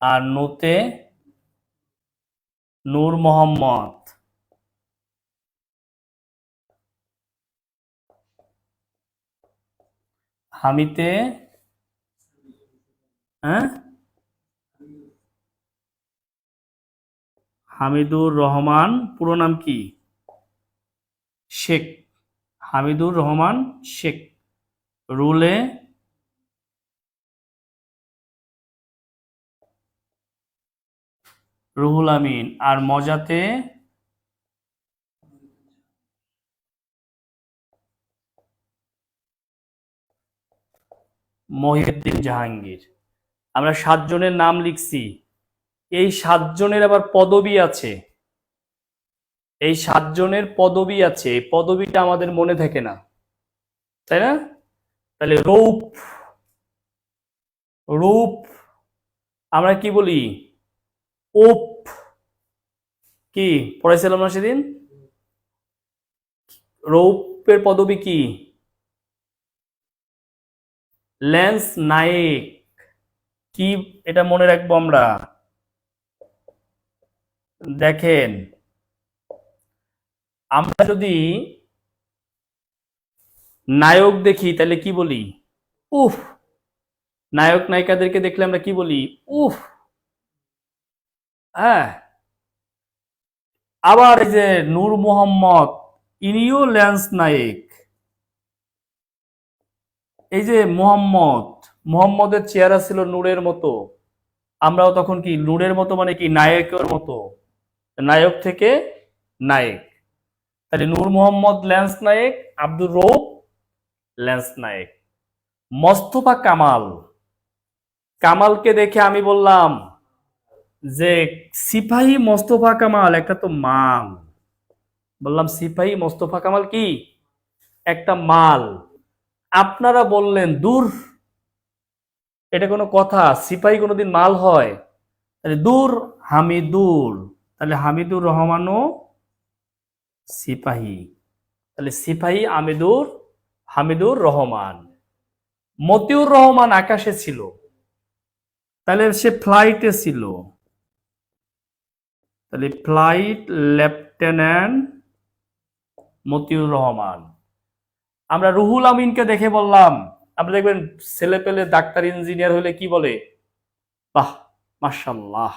আর নুতে নূর মোহাম্মদ। হামিতে হামিদুর রহমান, পুরো নাম কি? শেখ হামিদুর রহমান শেখ। রুলে রুহুল আমিন। আর মজাতে মহিউদ্দিন জাহাঙ্গীর। আমরা 7 জনের নাম লিখছি। এই 7 জনের আবার পদবি আছে। এই 7 জনের পদবি আছে, এই পদবিটা আমাদের মনে থাকে না, তাই না? তাহলে রৌপ, রূপ আমরা কি বলি? ওপ। কি পড়াইছিলাম না সেদিন? রৌপের পদবি কি? ল্যান্স নায়েক। কি এটা মনে রাখবো আমরা? দেখেন, আমরা যদি নায়ক দেখি তাহলে কি বলি? উফ। নায়ক নায়িকাদেরকে দেখলে আমরা কি বলি? উফ। হ্যাঁ। আবার এই যে নূর মোহাম্মদ, ইনিও ল্যান্স নায়েক। এই যে মোহাম্মদের চেহারা ছিল নূরের মতো, আমরাও তখন কি নূরের মতো, মানে কি নায়কের মতো, নায়ক থেকে নায়েক। তাহলে নূর মোহাম্মদ ল্যান্স নায়েক, আব্দুর রউফ ল্যান্স নায়েক। মোস্তফা কামাল, কামালকে দেখে আমি বললাম যে সিপাহী মোস্তফা কামাল একটা তো মাল। বললাম সিপাহী মোস্তফা কামাল কি একটা মাল। আপনারা বললেন দূর, এটা কোনো কথা? সিপাহী কোনোদিন মাল হয়? তাহলে দূর হামিদুর, তাহলে হামিদুর রহমানও সিপাহী। তাহলে সিপাহী হামিদুর রহমান। মতিউর রহমান আকাশে ছিল, তাহলে সে ফ্লাইটে ছিল। তাহলে ফ্লাইট লেফটেন্যান্ট মতিউর রহমান। আমরা রুহুল আমিনকে দেখে বললাম, আপনি দেখবেন ছেলে পেলে ডাক্তার ইঞ্জিনিয়ার হলে কি বলে? বাহ, মাশাল্লাহ।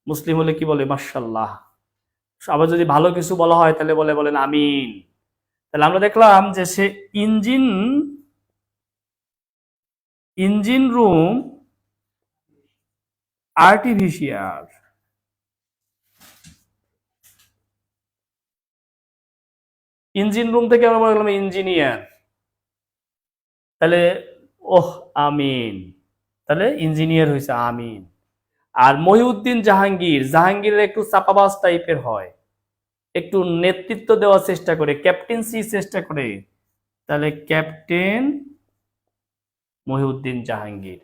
মুসলিম হলে কি বলে? মাশাল্লাহ। আবার যদি ভালো কিছু বলা হয় তাহলে বলেন আমিন। তাহলে আমরা দেখলাম যে সে engine room artificial. Engine room থেকে আমরা মনে করলাম ইঞ্জিনিয়ার, তাহলে ওহ আমিন, তাহলে ইঞ্জিনিয়ার হয়েছে আমিন। আর মহিউদ্দিন জাহাঙ্গীর, জাহাঙ্গীরের একটু চাপাবাজ টাইপের হয়, একটু নেতৃত্ব দেওয়ার চেষ্টা করে, ক্যাপ্টেন্সি চেষ্টা করে, তাহলে ক্যাপ্টেন মহিউদ্দিন জাহাঙ্গীর।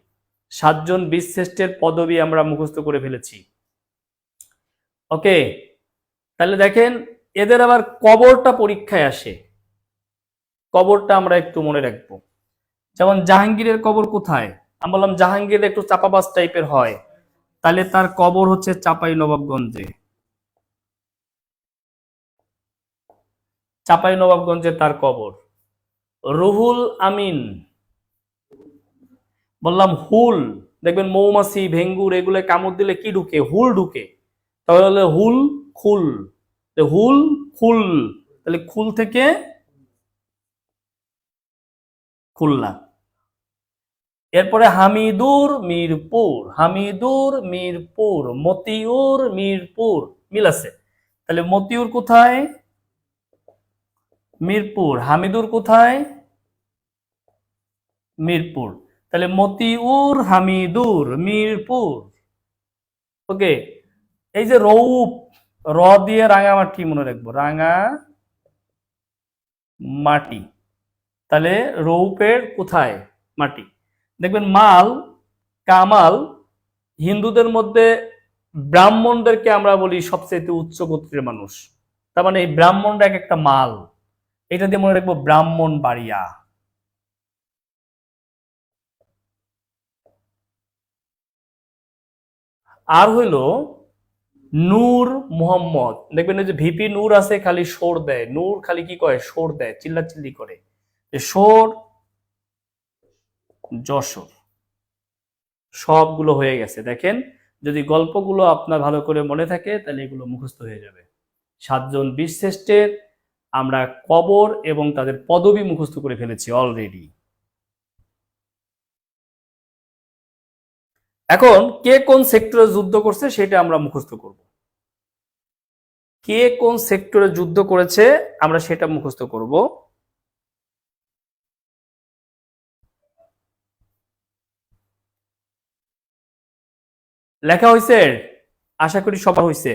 7 জন বীরশ্রেষ্ঠের পদবি আমরা মুখস্থ করে ফেলেছি। ওকে, তাহলে দেখেন এদের আবার কবরটা পরীক্ষায় আসে, কবরটা আমরা একটু মনে রাখবো। যেমন জাহাঙ্গীরের কবর কোথায়? আমি বললাম জাহাঙ্গীর একটু চাপাবাজ টাইপের হয়, তাহলে তার কবর হচ্ছে চাঁপাই নবাবগঞ্জে, চাঁপাই নবাবগঞ্জে তার কবর। রুহুল আমিন, বললাম হুল, দেখবেন মৌমাছি ভেঙ্গুর এগুলো কামড় দিলে কি ঢুকে? হুল ঢুকে, তাহলে হুল খুল, হুল খুল, তাহলে খুল থেকে খুলনা। এরপরে হামিদুর মিরপুর, হামিদুর মিরপুর, মতিউর মিরপুর, মিল আছে, তাহলে মতিউর কোথায়? মিরপুর। হামিদুর কোথায়? মিরপুর, তাহলে মতিউর হামিদুর মিরপুর। ওকে, এই যে রৌপ, র দিয়ে রাঙামাটি মনে রাখবো, রাঙা মাটি, তাহলে রৌপের কোথায়? মাটি। দেখবেন মাল, কামাল, হিন্দুদের মধ্যে ব্রাহ্মণদেরকে আমরা বলি সবচেয়ে উচ্চ গোত্রের মানুষ, তার মানে এই ব্রাহ্মণরা এক একটা মাল, এটা দিয়ে মনে রাখবো ব্রাহ্মণ বাড়িয়া। আর হইল নূর মোহাম্মদ, দেখবেন ওই যে ভিপি নূর আছে খালি সোর দেয়, নূর খালি কি কয়? সোর দেয়, চিল্লাচিল্লি করে, সোর যশোর। সবগুলো হয়ে গেছে। দেখেন যদি গল্পগুলো আপনার ভালো করে মনে থাকে তাহলে এগুলো মুখস্থ হয়ে যাবে। 7 জন বীরশ্রেষ্ঠের আমরা কবর এবং তাদের পদবি মুখস্থ করে ফেলেছি অলরেডি। এখন কে কোন সেক্টরে যুদ্ধ করছে সেটা আমরা মুখস্থ করব। কে কোন সেক্টরে যুদ্ধ করেছে আমরা সেটা মুখস্থ করব। লেখা হয়েছে? আশা করি সবার হয়েছে।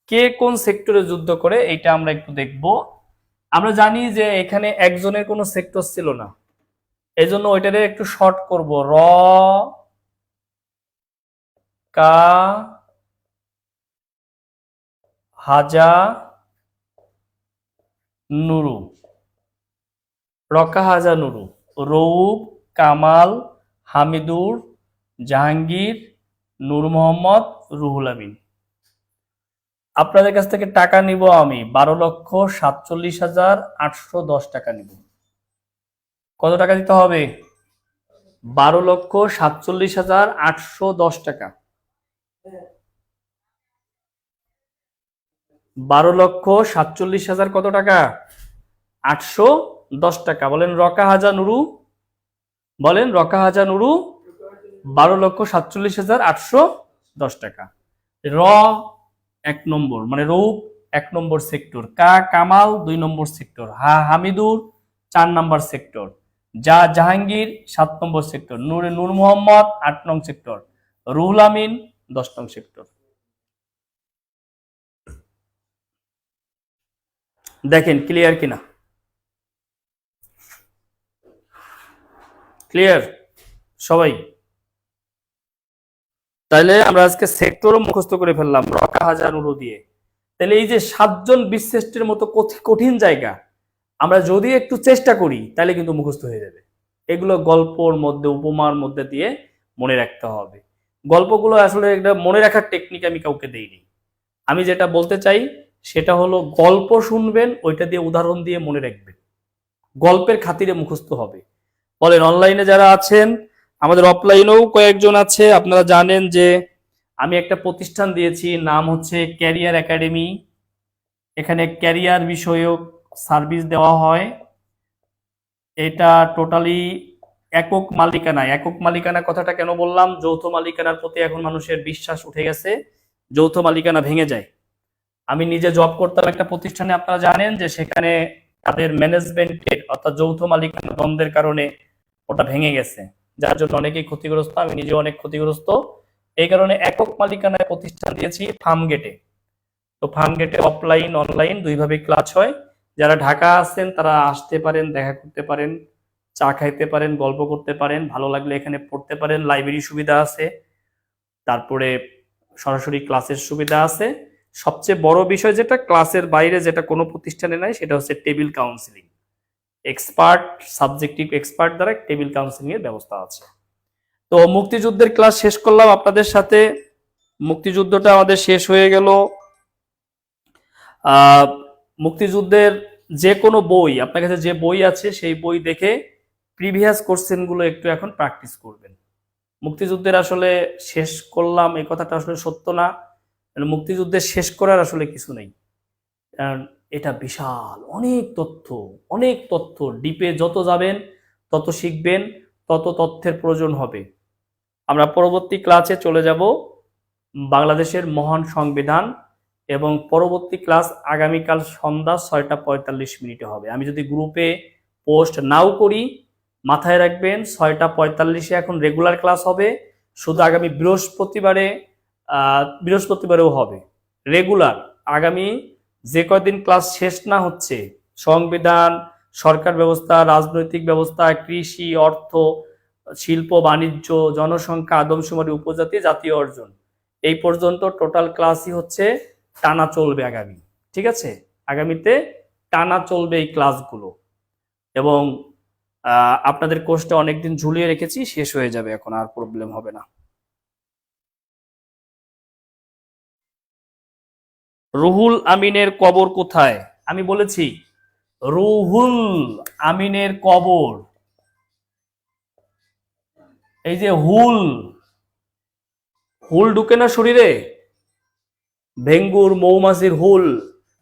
কে কোন সেক্টরে যুদ্ধ করে এটা আমরা একটু দেখব। আমরা জানি যে এখানে একজনের কোনো সেক্টর ছিল না, এই জন্য ওইটারে একটু শর্ট করব, র কা হাজা নুরু, রকা হাজা নুরু, রৌফ, কামাল, হামিদুর, জাহাঙ্গীর, নূর মোহাম্মদ, রুহুল আমিন। আপনাদের কাছ থেকে টাকা নিব আমি 12,47,810 টাকা নিব। কত টাকা দিতে হবে? 12,47,810 টাকা। 12,47,000 কত টাকা? 810 টাকা। বলেন রকা হাজা নুরু, বলেন রকা হাজা নুরু 12,47,810 টাকা। র 1 নম্বর মানে রৌপ 1 নম্বর সেক্টর, কা কামাল 2 নম্বর সেক্টর, হা হামিদুর 4 নম্বর সেক্টর, যা জাহাঙ্গীর 7 নম্বর সেক্টর, নূরে নূর মোহাম্মদ 8 নং সেক্টর, রুহুল আমিন 10 নং সেক্টর। দেখেন ক্লিয়ার কিনা? ক্লিয়ার সবাই? তাহলে আমরা আজকে সেক্টরও মুখস্থ করে ফেললাম রকা হাজা নুরু দিয়ে। তাহলে এই যে 7 জন বীরশ্রেষ্ঠের মতো কঠিন জায়গা আমরা যদি একটু চেষ্টা করি তাহলে কিন্তু মুখস্থ হয়ে যাবে। এগুলো গল্পর মধ্যে উপমার মধ্যে দিয়ে মনে রাখতে হবে। গল্পগুলো আসলে একটা মনে রাখার টেকনিক আমি কাউকে দেইনি। আমি যেটা বলতে চাই সেটা হলো গল্প শুনবেন, ওইটা দিয়ে উদাহরণ দিয়ে মনে রাখবেন, গল্পের খাতিরে মুখস্থ হবে। বলেন অনলাইনে যারা আছেন, আমাদের অফলাইনেও কয়েকজন আছে, আপনারা জানেন যে আমি একটা প্রতিষ্ঠান দিয়েছি, নাম হচ্ছে ক্যারিয়ার একাডেমি। এখানে ক্যারিয়ার বিষয়ক সার্ভিস দেওয়া হয়। এটা টোটালি একক মালিকানা। একক মালিকানা কথাটা কেন বললাম? যৌথ মালিকানার প্রতি এখন মানুষের বিশ্বাস উঠে গেছে, যৌথ মালিকানা ভেঙে যায়। আমি নিজে জব করতাম একটা প্রতিষ্ঠানে, আপনারা জানেন যে সেখানে তাদের ম্যানেজমেন্টের অর্থাৎ যৌথ মালিকানা দ্বন্দ্বের কারণে ওটা ভেঙে গেছে, যার জন্য অনেকেই ক্ষতিগ্রস্ত, আমি নিজে অনেক ক্ষতিগ্রস্ত। এই কারণে একক মালিকানায় প্রতিষ্ঠান দিয়েছি ফার্ম গেটে। তো ফার্ম গেটে অফলাইন অনলাইন দুইভাবে ক্লাস হয়। যারা ঢাকা আছেন তারা আসতে পারেন, দেখা করতে পারেন, চা খাইতে পারেন, গল্প করতে পারেন, ভালো লাগলে এখানে পড়তে পারেন, লাইব্রেরি সুবিধা আছে, তারপরে সরাসরি ক্লাসের সুবিধা আছে। সবচেয়ে বড় বিষয় যেটা ক্লাসের বাইরে যেটা কোনো প্রতিষ্ঠানে নাই সেটা হচ্ছে table counselling. Expert subjective expert দ্বারা টেবিল কাউন্সিলিং এর ব্যবস্থা আছে। তো মুক্তিযুদ্ধের ক্লাস শেষ করলাম আপনাদের সাথে। মুক্তিযুদ্ধটা আমাদের শেষ হয়ে গেল। মুক্তিযুদ্ধের যে কোনো বই, আপনার কাছে যে বই আছে সেই বই দেখে প্রিভিয়াস কোশ্চেন গুলো একটু এখন প্র্যাকটিস করবেন। মুক্তিযুদ্ধের আসলে শেষ করলাম এই কথাটা আসলে সত্য না, মুক্তিযুদ্ধের শেষ করার আসলে কিছু নেই, কারণ এটা বিশাল অনেক তথ্য ডিপে যত যাবেন তত শিখবেন, তত তথ্যের প্রয়োজন হবে। আমরা পরবর্তী ক্লাসে চলে যাব বাংলাদেশের মহান সংবিধান, এবং পরবর্তী ক্লাস আগামীকাল সন্ধ্যা 6:45 হবে। আমি যদি গ্রুপে পোস্ট নাও করি, মাথায় রাখবেন 6:45 এখন রেগুলার ক্লাস হবে। শুধু আগামী বৃহস্পতিবারেও হবে রেগুলার। আগামী যে কয়দিন ক্লাস শেষ না হচ্ছে, সংবিধান, সরকার ব্যবস্থা, রাজনৈতিক ব্যবস্থা, কৃষি, অর্থ, শিল্প, বাণিজ্য, জনসংখ্যা, আদমশুমারি, উপজাতি, জাতীয় অর্জন, এই পর্যন্ত টোটাল ক্লাসই হচ্ছে টানা চলবে আগামী। ঠিক আছে, আগামীতে টানা চলবে এই ক্লাসগুলো, এবং আপনাদের কোর্সটা অনেকদিন ঝুলিয়ে রেখেছি, শেষ হয়ে যাবে এখন, আর প্রবলেম হবে না। রুহুল আমিনের কবর কোথায়? আমি বলেছি রুহুল আমিনের কবর, এই যে হুল ঢুকে না শরীরে, ভেঙ্গুর মৌমাছির হুল,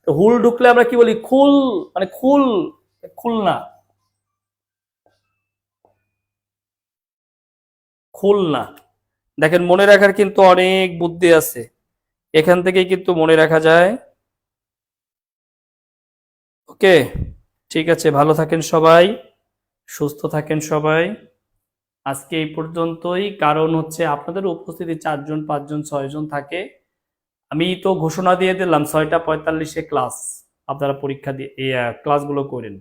তো হুল ঢুকলে আমরা কি বলি? খুল, মানে খুলনা, খুলনা। দেখেন, মনে রাখার কিন্তু অনেক বুদ্ধি আছে, এখান থেকেই কিন্তু মনে রাখা যায়। ওকে, ঠিক আছে, ভালো থাকেন সবাই, সুস্থ থাকেন সবাই। আজকে এই পর্যন্তই, কারণ হচ্ছে আপনাদের উপস্থিতি 4 জন 5 জন 6 জন থাকে। আমি তো ঘোষণা দিয়ে দিলাম 6:45 ক্লাস, আপনারা পরীক্ষা দিয়ে ক্লাসগুলো করেন।